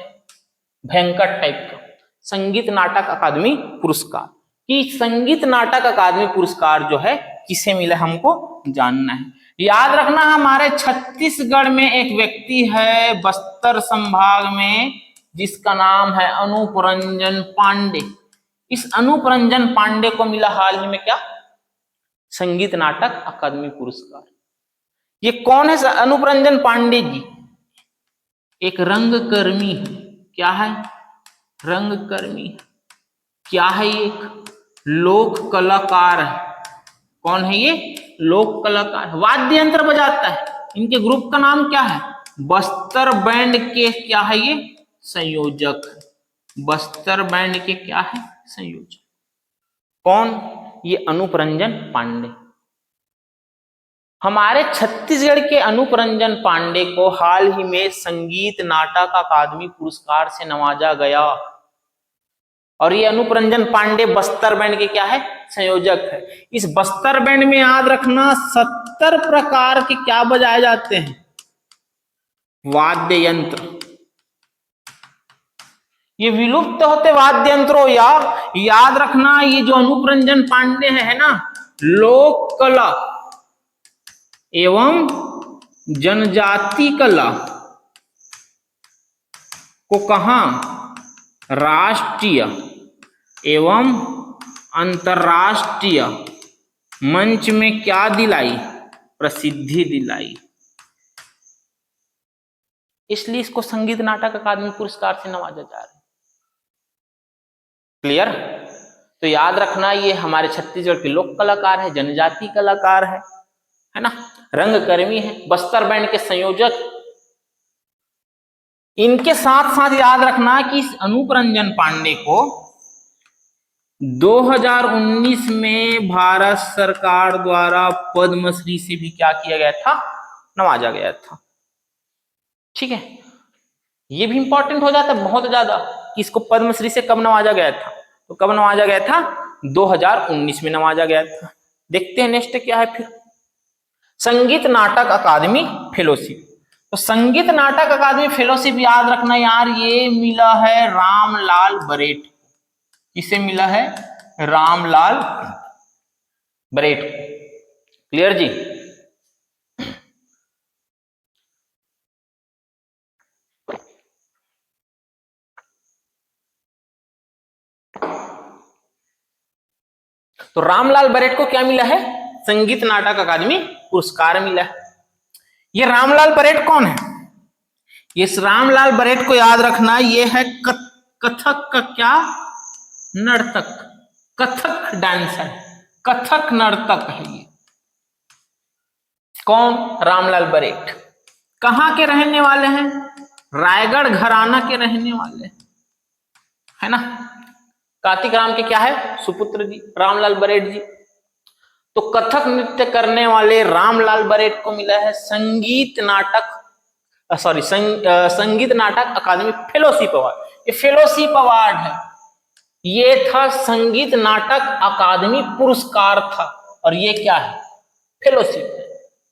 भयंकर टाइप का। संगीत नाटक अकादमी पुरस्कार, कि संगीत नाटक अकादमी पुरस्कार जो है किसे मिला हमको जानना है। याद रखना हमारे छत्तीसगढ़ में एक व्यक्ति है बस्तर संभाग में, जिसका नाम है अनूप रंजन पांडे। इस अनूप रंजन पांडे को मिला हाल ही में क्या, संगीत नाटक अकादमी पुरस्कार। ये कौन है अनूप रंजन पांडे जी, एक रंगकर्मी है। क्या है, रंगकर्मी। क्या है, एक लोक कलाकार है। कौन है ये, लोक कलाकार, वाद्य यंत्र बजाता है। इनके ग्रुप का नाम क्या है, बस्तर बैंड के क्या है ये, संयोजक है। बस्तर बैंड के क्या है, संयोजक। कौन, ये अनूप रंजन पांडे। हमारे छत्तीसगढ़ के अनूप रंजन पांडे को हाल ही में संगीत नाटक अकादमी पुरस्कार से नवाजा गया। और ये अनूप रंजन पांडे बस्तर बैंड के क्या है, संयोजक है। इस बस्तर बैंड में याद रखना 70 प्रकार के क्या बजाए जाते हैं, वाद्य यंत्र। ये विलुप्त होते वाद्य यंत्रों, या याद रखना ये जो अनूप रंजन पांडे है ना, लोक कला एवं जनजाति कला को कहां, राष्ट्रीय एवं अंतरराष्ट्रीय मंच में क्या दिलाई, प्रसिद्धि दिलाई। इसलिए इसको संगीत नाटक अकादमी पुरस्कार से नवाजा जा रहा है। क्लियर, तो याद रखना ये हमारे छत्तीसगढ़ के लोक कलाकार है, जनजाति कलाकार है ना, रंगकर्मी है, बस्तर बैंड के संयोजक। इनके साथ साथ याद रखना कि इस अनूप रंजन पांडे को 2019 में भारत सरकार द्वारा पद्मश्री से भी क्या किया गया था, नवाजा गया था। ठीक है, ये भी इंपॉर्टेंट हो जाता है बहुत ज्यादा कि इसको पद्मश्री से कब नवाजा गया था। तो कब नवाजा गया था, 2019 में नवाजा गया था। देखते हैं नेक्स्ट क्या है फिर, संगीत नाटक अकादमी फेलोशिप। तो संगीत नाटक अकादमी फेलोशिप याद रखना यार, ये मिला है रामलाल बरेठ। किसे मिला है, रामलाल बरेठ। क्लियर जी, तो रामलाल बरेठ को क्या मिला है, संगीत नाटक अकादमी पुरस्कार मिला है। ये रामलाल बरेट कौन है? इस रामलाल बरेट को याद रखना, ये है कथक का क्या नर्तक, कथक डांसर, कथक नर्तक है ये। कौन? रामलाल बरेट। कहाँ के रहने वाले हैं? रायगढ़ घराना के रहने वाले है ना। कार्तिक राम के क्या है? सुपुत्र जी, रामलाल बरेट जी। तो कथक नृत्य करने वाले रामलाल बरेट को मिला है संगीत नाटक अकादमी फेलोशिप अवार्ड। ये फेलोशिप अवार्ड है, ये था संगीत नाटक अकादमी पुरस्कार था, और ये क्या है? फेलोशिप है।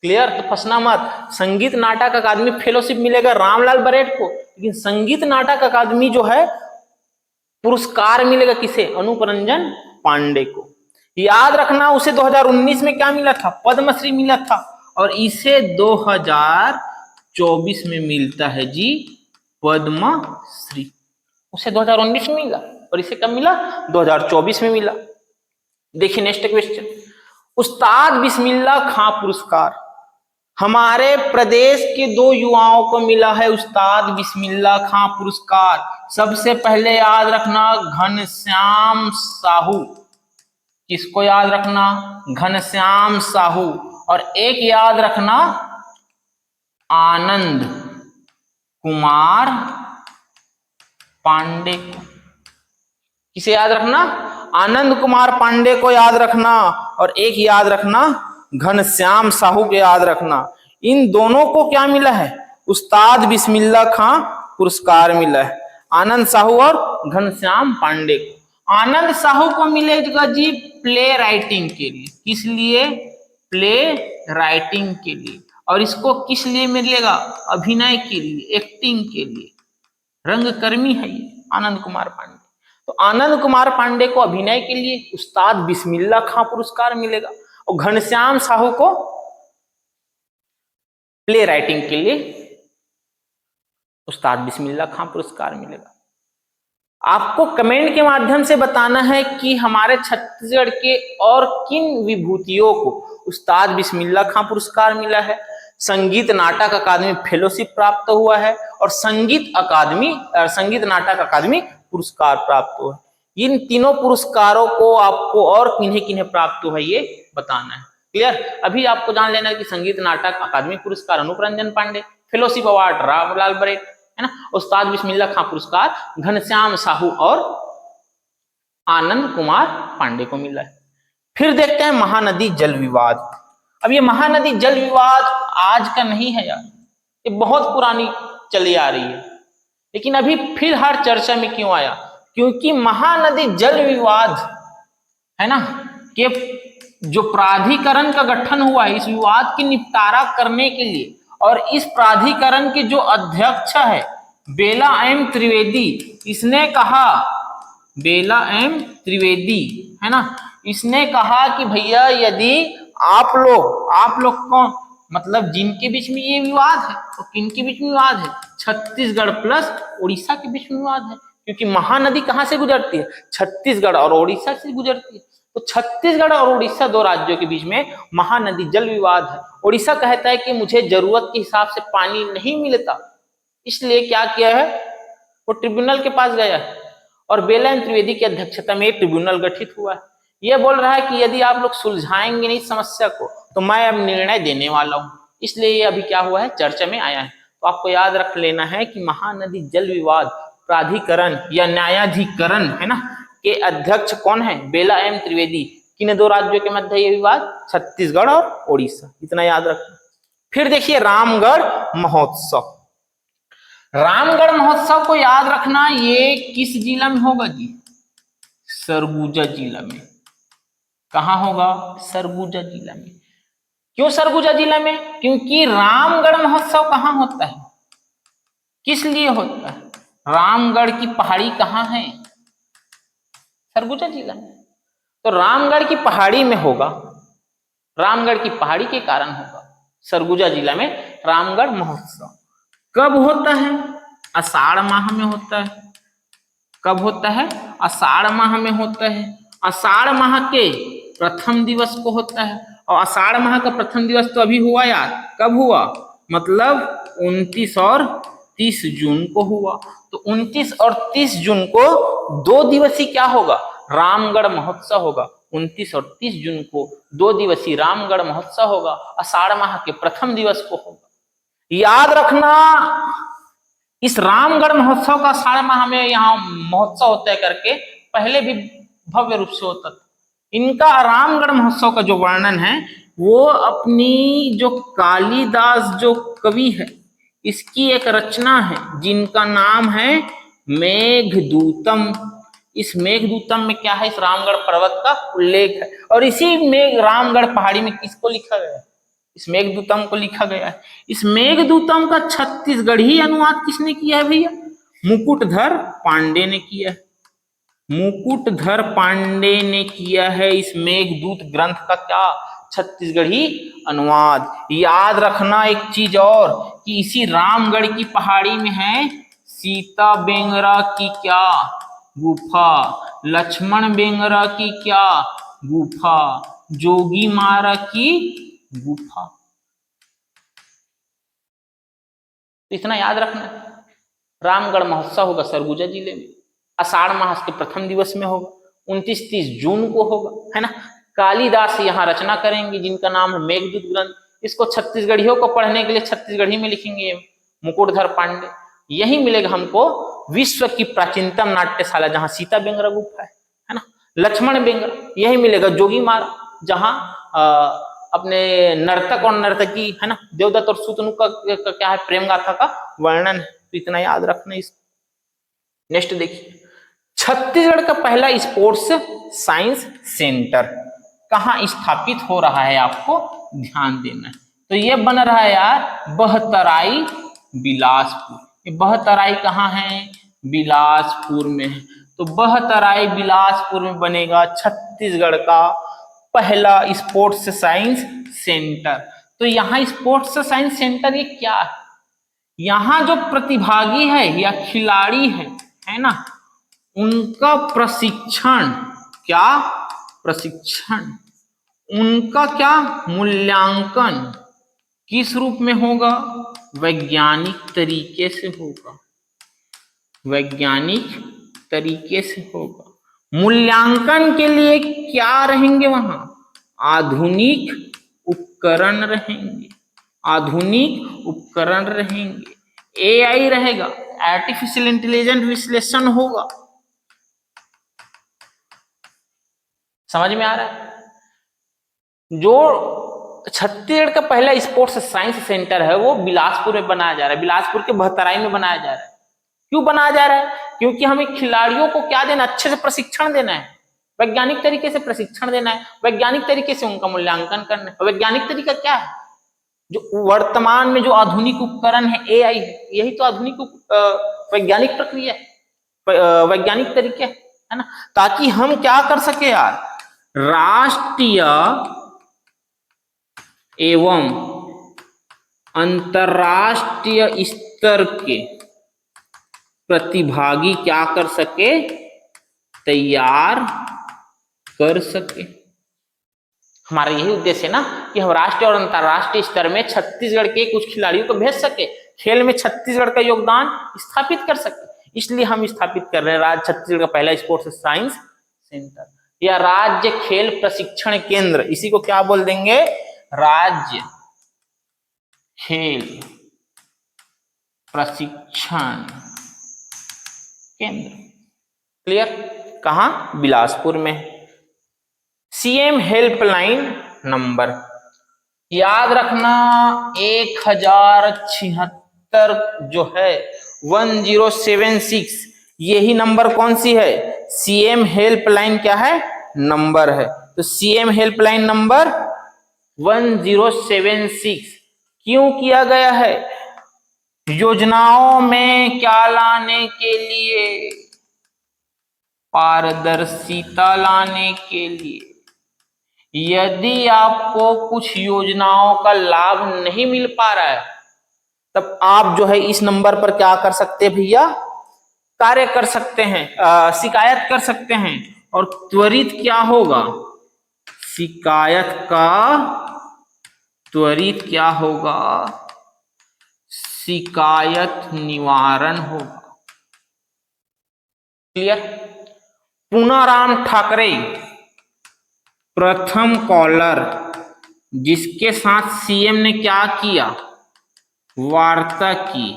क्लियर? तो फंसना मत। संगीत नाटक अकादमी फेलोशिप मिलेगा रामलाल बरेट को, लेकिन संगीत नाटक अकादमी जो है पुरस्कार मिलेगा किसे? अनूप रंजन पांडे को। याद रखना, उसे 2019 में क्या मिला था? पद्मश्री मिला था, और इसे 2024 में मिलता है जी पद्मश्री। उसे 2019 में मिला और इसे कब मिला? 2024 में मिला। देखिए नेक्स्ट क्वेश्चन, उस्ताद बिस्मिल्लाह खां पुरस्कार हमारे प्रदेश के 2 युवाओं को मिला है उस्ताद बिस्मिल्लाह खां पुरस्कार। सबसे पहले याद रखना घनश्याम साहू। किसको याद रखना? घनश्याम साहू। और एक याद रखना आनंद कुमार पांडे को। किसे याद रखना? आनंद कुमार पांडे को याद रखना, और एक याद रखना घनश्याम साहू के याद रखना। इन दोनों को क्या मिला है? उस्ताद बिस्मिल्लाह खां पुरस्कार मिला है, आनंद साहू और घनश्याम पांडे को। आनंद साहू को मिलेगा जी प्ले राइटिंग के लिए। किस लिए? प्ले राइटिंग के लिए। और इसको किस लिए मिलेगा? अभिनय के लिए, एक्टिंग के लिए। रंगकर्मी है ये आनंद कुमार पांडे। तो आनंद कुमार पांडे को अभिनय के लिए उस्ताद बिस्मिल्लाह खां पुरस्कार मिलेगा, और घनश्याम साहू को प्ले राइटिंग के लिए उस्ताद बिस्मिल्लाह खां पुरस्कार मिलेगा। आपको कमेंट के माध्यम से बताना है कि हमारे छत्तीसगढ़ के और किन विभूतियों को उस्ताद बिस्मिल्लाह खां पुरस्कार मिला है, संगीत नाटक अकादमी फेलोशिप प्राप्त हुआ है, और संगीत नाटक अकादमी पुरस्कार प्राप्त हुआ है। इन तीनों पुरस्कारों को आपको और किन्हें किन्हें प्राप्त हुआ है ये बताना है। क्लियर? अभी आपको जान लेना है कि संगीत नाटक अकादमी पुरस्कार अनूप रंजन पांडे, फेलोशिप अवार्ड रामलाल बरेट, है ना, उस्ताद बिस्मिल्लाह खां पुरस्कार घनश्याम साहू और आनंद कुमार पांडे को मिला है। फिर देखते हैं महानदी जल विवाद। अब ये महानदी जल विवाद आज का नहीं है यार, ये बहुत पुरानी चली आ रही है, लेकिन अभी फिर हर चर्चा में क्यों आया? क्योंकि महानदी जल विवाद है ना कि जो प्राधिकरण का गठन हुआ है इस विवाद की निपटारा करने के लिए, और इस प्राधिकरण के जो अध्यक्ष है बेला एम त्रिवेदी, इसने कहा, बेला एम त्रिवेदी है ना, इसने कहा कि भैया यदि आप लोग कौन, मतलब जिनके बीच में ये विवाद है, तो किनके बीच में विवाद है? छत्तीसगढ़ प्लस उड़ीसा के बीच में विवाद है, क्योंकि महानदी कहां से गुजरती है? छत्तीसगढ़ और उड़ीसा से गुजरती है। तो छत्तीसगढ़ और उड़ीसा 2 राज्यों के बीच में महानदी जल विवाद है। उड़ीसा कहता है कि मुझे जरूरत के हिसाब से पानी नहीं मिलता, इसलिए क्या किया है, वो ट्रिब्यूनल के पास गया है, और बेला एम त्रिवेदी की अध्यक्षता में एक ट्रिब्यूनल गठित हुआ है। यह बोल रहा है कि यदि आप लोग सुलझाएंगे नहीं समस्या को तो मैं अब निर्णय देने वाला हूं, इसलिए ये अभी क्या हुआ है, चर्चा में आया है। तो आपको याद रख लेना है कि महानदी जल विवाद प्राधिकरण या न्यायाधिकरण है ना के अध्यक्ष कौन है? बेला एम त्रिवेदी। किन 2 राज्यों के मध्य ये विवाद? छत्तीसगढ़ और उड़ीसा, इतना याद रखना। फिर देखिए रामगढ़ महोत्सव। रामगढ़ महोत्सव को याद रखना, ये किस जिला में होगा जी? सरगुजा जिला में। कहां होगा? सरगुजा जिला में। क्यों सरगुजा जिला में? क्योंकि रामगढ़ महोत्सव कहां होता है, किस लिए होता है? रामगढ़ की पहाड़ी कहां है? सरगुजा जिला में। तो रामगढ़ की पहाड़ी में होगा, रामगढ़ की पहाड़ी के कारण होगा सरगुजा जिला में रामगढ़ महोत्सव। कब होता है? आषाढ़ माह में होता है। कब होता है? आषाढ़ माह में होता है। आषाढ़ माह के प्रथम दिवस को होता है, और आषाढ़ माह का प्रथम दिवस तो अभी हुआ यार, कब हुआ, मतलब 29 और 30 जून को हुआ। तो 29 और 30 जून को 2 दिवसीय क्या होगा, रामगढ़ महोत्सव होगा। 29 और 30 जून को 2 दिवसीय रामगढ़ महोत्सव होगा, आषाढ़ माह के प्रथम दिवस को होगा। याद रखना, इस रामगढ़ महोत्सव का आषाढ़ माह में यहाँ महोत्सव होता है करके पहले भी भव्य रूप से होता था। इनका रामगढ़ महोत्सव का जो वर्णन है वो अपनी जो कालिदास जो कवि है इसकी एक रचना है जिनका नाम है मेघदूतम। इस मेघदूतम में क्या है, इस रामगढ़ पर्वत का उल्लेख है। और इसी रामगढ़ पहाड़ी में किसको लिखा गया है, इस मेघदूतम को लिखा गया है। इस मेघदूतम का छत्तीसगढ़ी अनुवाद किसने किया है भैया, मुकुटधर पांडे ने किया है। मुकुटधर पांडे ने किया है इस मेघदूत ग्रंथ का क्या, छत्तीसगढ़ी अनुवाद। याद रखना एक चीज और कि इसी रामगढ़ की पहाड़ी में है सीता बेंगरा की क्या गुफा, लक्ष्मण बेंगरा की क्या गुफा, जोगी मारा की गुफा। तो इतना याद रखना, रामगढ़ महोत्सव होगा सरगुजा जिले में, आषाढ़ मास के प्रथम दिवस में होगा, 29-30 जून को होगा, है ना। कालिदास यहाँ रचना करेंगे जिनका नाम है मेघदूत ग्रंथ। इसको छत्तीसगढ़ियों को पढ़ने के लिए छत्तीसगढ़ी में लिखेंगे मुकुटधर पांडे। यही मिलेगा हमको विश्व की प्राचीनतम नाट्यशाला जहां सीता बेंगरा गुफा है ना, लक्ष्मण बेंगरा, यही मिलेगा जोगी मारा जहां अपने नर्तक और नर्तकी है ना, देवदत्त और सुतनु का क्या है, प्रेम गाथा का वर्णन है। तो इतना याद रखना इसको। नेक्स्ट देखिए, छत्तीसगढ़ का पहला स्पोर्ट्स साइंस सेंटर कहाँ स्थापित हो रहा है, आपको ध्यान देना है। तो ये बन रहा है यार बहतराई बिलासपुर। ये बहतराई कहाँ है, बिलासपुर में है। तो बहतराई बिलासपुर में बनेगा छत्तीसगढ़ का पहला स्पोर्ट्स साइंस सेंटर। तो यहाँ स्पोर्ट्स साइंस सेंटर ये क्या है, यहाँ जो प्रतिभागी है या खिलाड़ी है ना, उनका प्रशिक्षण, क्या प्रशिक्षण, उनका क्या मूल्यांकन किस रूप में होगा, वैज्ञानिक तरीके से होगा, वैज्ञानिक तरीके से होगा। मूल्यांकन के लिए क्या रहेंगे वहां, आधुनिक उपकरण रहेंगे, आधुनिक उपकरण रहेंगे, एआई रहेगा, आर्टिफिशियल इंटेलिजेंस विश्लेषण होगा। समझ में आ रहा है। जो छत्तीसगढ़ का पहला स्पोर्ट्स साइंस सेंटर है वो बिलासपुर में बनाया जा रहा है, बिलासपुर के बहतराई में बनाया जा रहा है। क्यों बनाया जा रहा है, क्योंकि हमें खिलाड़ियों को क्या देना, अच्छे से प्रशिक्षण देना है, वैज्ञानिक तरीके से प्रशिक्षण देना है, वैज्ञानिक तरीके से उनका मूल्यांकन करना है। वैज्ञानिक तरीका क्या है, जो वर्तमान में जो आधुनिक उपकरण है एआई है, यही तो आधुनिक वैज्ञानिक प्रक्रिया है, वैज्ञानिक तरीके है ना, ताकि हम क्या कर सके यार, राष्ट्रीय एवं अंतरराष्ट्रीय स्तर के प्रतिभागी क्या कर सके, तैयार कर सके। हमारा यही उद्देश्य है ना कि हम राष्ट्रीय और अंतरराष्ट्रीय स्तर में छत्तीसगढ़ के कुछ खिलाड़ियों को भेज सके, खेल में छत्तीसगढ़ का योगदान स्थापित कर सके। इसलिए हम स्थापित कर रहे हैं छत्तीसगढ़ का पहला स्पोर्ट्स साइंस सेंटर या राज्य खेल प्रशिक्षण केंद्र। इसी को क्या बोल देंगे, राज्य खेल प्रशिक्षण केंद्र। क्लियर, कहां, बिलासपुर में। सीएम हेल्पलाइन नंबर याद रखना 1076 जो है 1076, यही नंबर कौन सी है, सीएम हेल्पलाइन क्या है, नंबर है। तो सीएम हेल्पलाइन नंबर 1076 क्यों किया गया है, योजनाओं में क्या लाने के लिए, पारदर्शिता लाने के लिए। यदि आपको कुछ योजनाओं का लाभ नहीं मिल पा रहा है तब आप जो है इस नंबर पर क्या कर सकते हैं भैया, कार्य कर सकते हैं, शिकायत कर सकते हैं और त्वरित क्या होगा, शिकायत का त्वरित क्या होगा, शिकायत निवारण होगा। क्लियर। पूनाराम ठाकरे प्रथम कॉलर, जिसके साथ सीएम ने क्या किया, वार्ता की।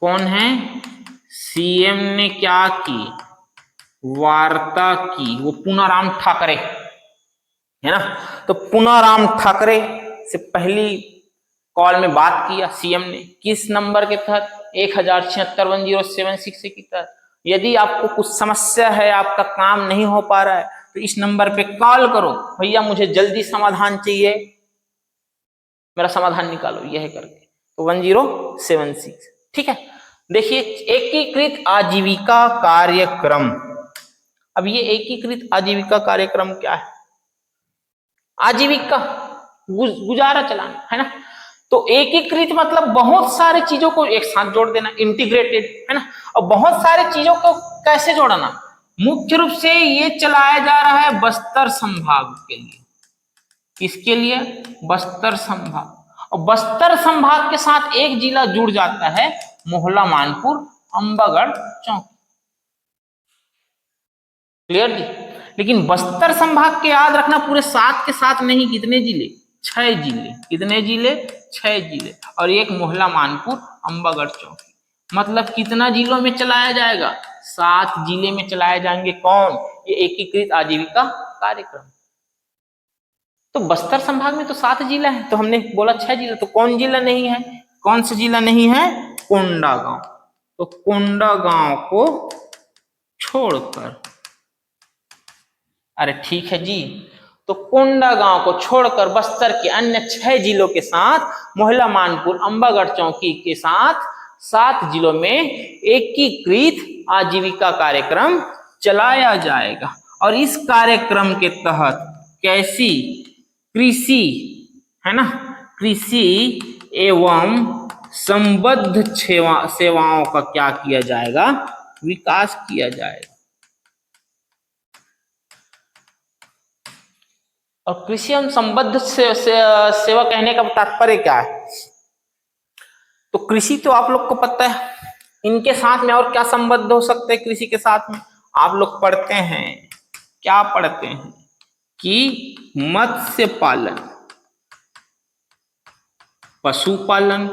कौन है, सीएम ने क्या की, वार्ता की, वो पूनाराम ठाकरे है ना। तो पूनाराम ठाकरे से पहली कॉल में बात किया सीएम ने, किस नंबर के तहत, 1076-1076 के तहत। यदि आपको कुछ समस्या है, आपका काम नहीं हो पा रहा है, तो इस नंबर पे कॉल करो, भैया मुझे जल्दी समाधान चाहिए, मेरा समाधान निकालो, यह करके। तो 1076, ठीक है। देखिए, एकीकृत आजीविका कार्यक्रम। अब ये एकीकृत आजीविका कार्यक्रम क्या है, आजीविका गुजारा चलाना है ना। तो एकीकृत मतलब बहुत सारे चीजों को एक साथ जोड़ देना, इंटीग्रेटेड है ना। और बहुत सारे चीजों को कैसे जोड़ना, मुख्य रूप से ये चलाया जा रहा है बस्तर संभाग के लिए। किसके लिए, बस्तर संभाग। और बस्तर संभाग के साथ एक जिला जुड़ जाता है, मोहला मानपुर अंबागढ़ चौकी। क्लियर जी। लेकिन बस्तर संभाग के याद रखना, पूरे 7 के साथ नहीं, कितने जिले, 6 जिले। कितने जिले, 6 जिले। और एक मोहला मानपुर अंबागढ़ चौकी। मतलब कितना जिलों में चलाया जाएगा, 7 जिले में चलाए जाएंगे। कौन, ये एकीकृत आजीविका कार्यक्रम। तो बस्तर संभाग में तो 7 जिला है, तो हमने बोला 6 जिला। तो कौन जिला नहीं है, कौन सा जिला नहीं है, कोंडागांव। तो कोंडागांव को छोड़कर, अरे ठीक है जी, तो कोंडागांव को छोड़कर बस्तर के अन्य 6 जिलों के साथ, मोहला मानपुर अंबागढ़ चौकी के साथ 7 जिलों में एकीकृत आजीविका कार्यक्रम चलाया जाएगा। और इस कार्यक्रम के तहत कैसी, कृषि है ना, कृषि एवं संबद्ध सेवाओं का क्या किया जाएगा, विकास किया जाएगा। और कृषि एवं संबद्ध सेवा कहने का तात्पर्य क्या है, तो कृषि तो आप लोग को पता है, इनके साथ में और क्या संबद्ध हो सकते हैं कृषि के साथ में। आप लोग पढ़ते हैं, क्या पढ़ते हैं कि मत्स्य पालन, पशुपालन,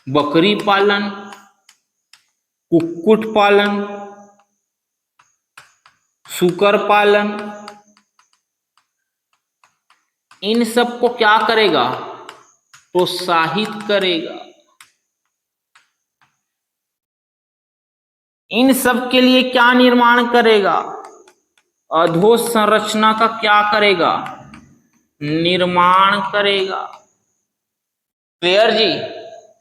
बकरी पालन, कुक्कुट पालन, सुकर पालन, इन सब को क्या करेगा, प्रोत्साहित करेगा। इन सब के लिए क्या निर्माण करेगा, अधोसंरचना का क्या करेगा, निर्माण करेगा। क्लियर जी।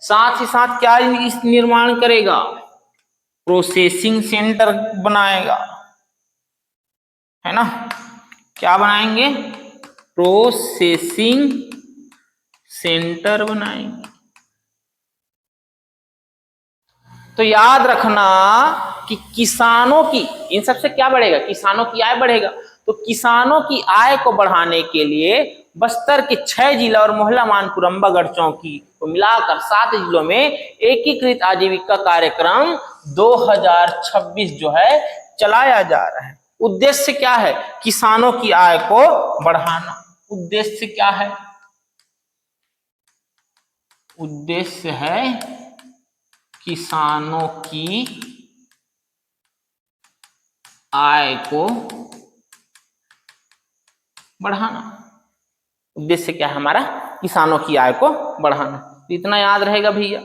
साथ ही साथ क्या इस निर्माण करेगा, प्रोसेसिंग सेंटर बनाएगा, है ना। क्या बनाएंगे, प्रोसेसिंग सेंटर बनाएंगे। तो याद रखना कि किसानों की, इन सबसे क्या बढ़ेगा, किसानों की आय बढ़ेगा। तो किसानों की आय को बढ़ाने के लिए बस्तर के 6 जिला और मोहला मानपुर अंबागढ़ चौकी को मिलाकर 7 जिलों में एकीकृत आजीविका कार्यक्रम 2026 जो है चलाया जा रहा है। उद्देश्य क्या है, किसानों की आय को बढ़ाना। उद्देश्य क्या है, उद्देश्य है किसानों की आय को बढ़ाना। उद्देश्य क्या है हमारा, किसानों की आय को बढ़ाना। तो इतना याद रहेगा भैया।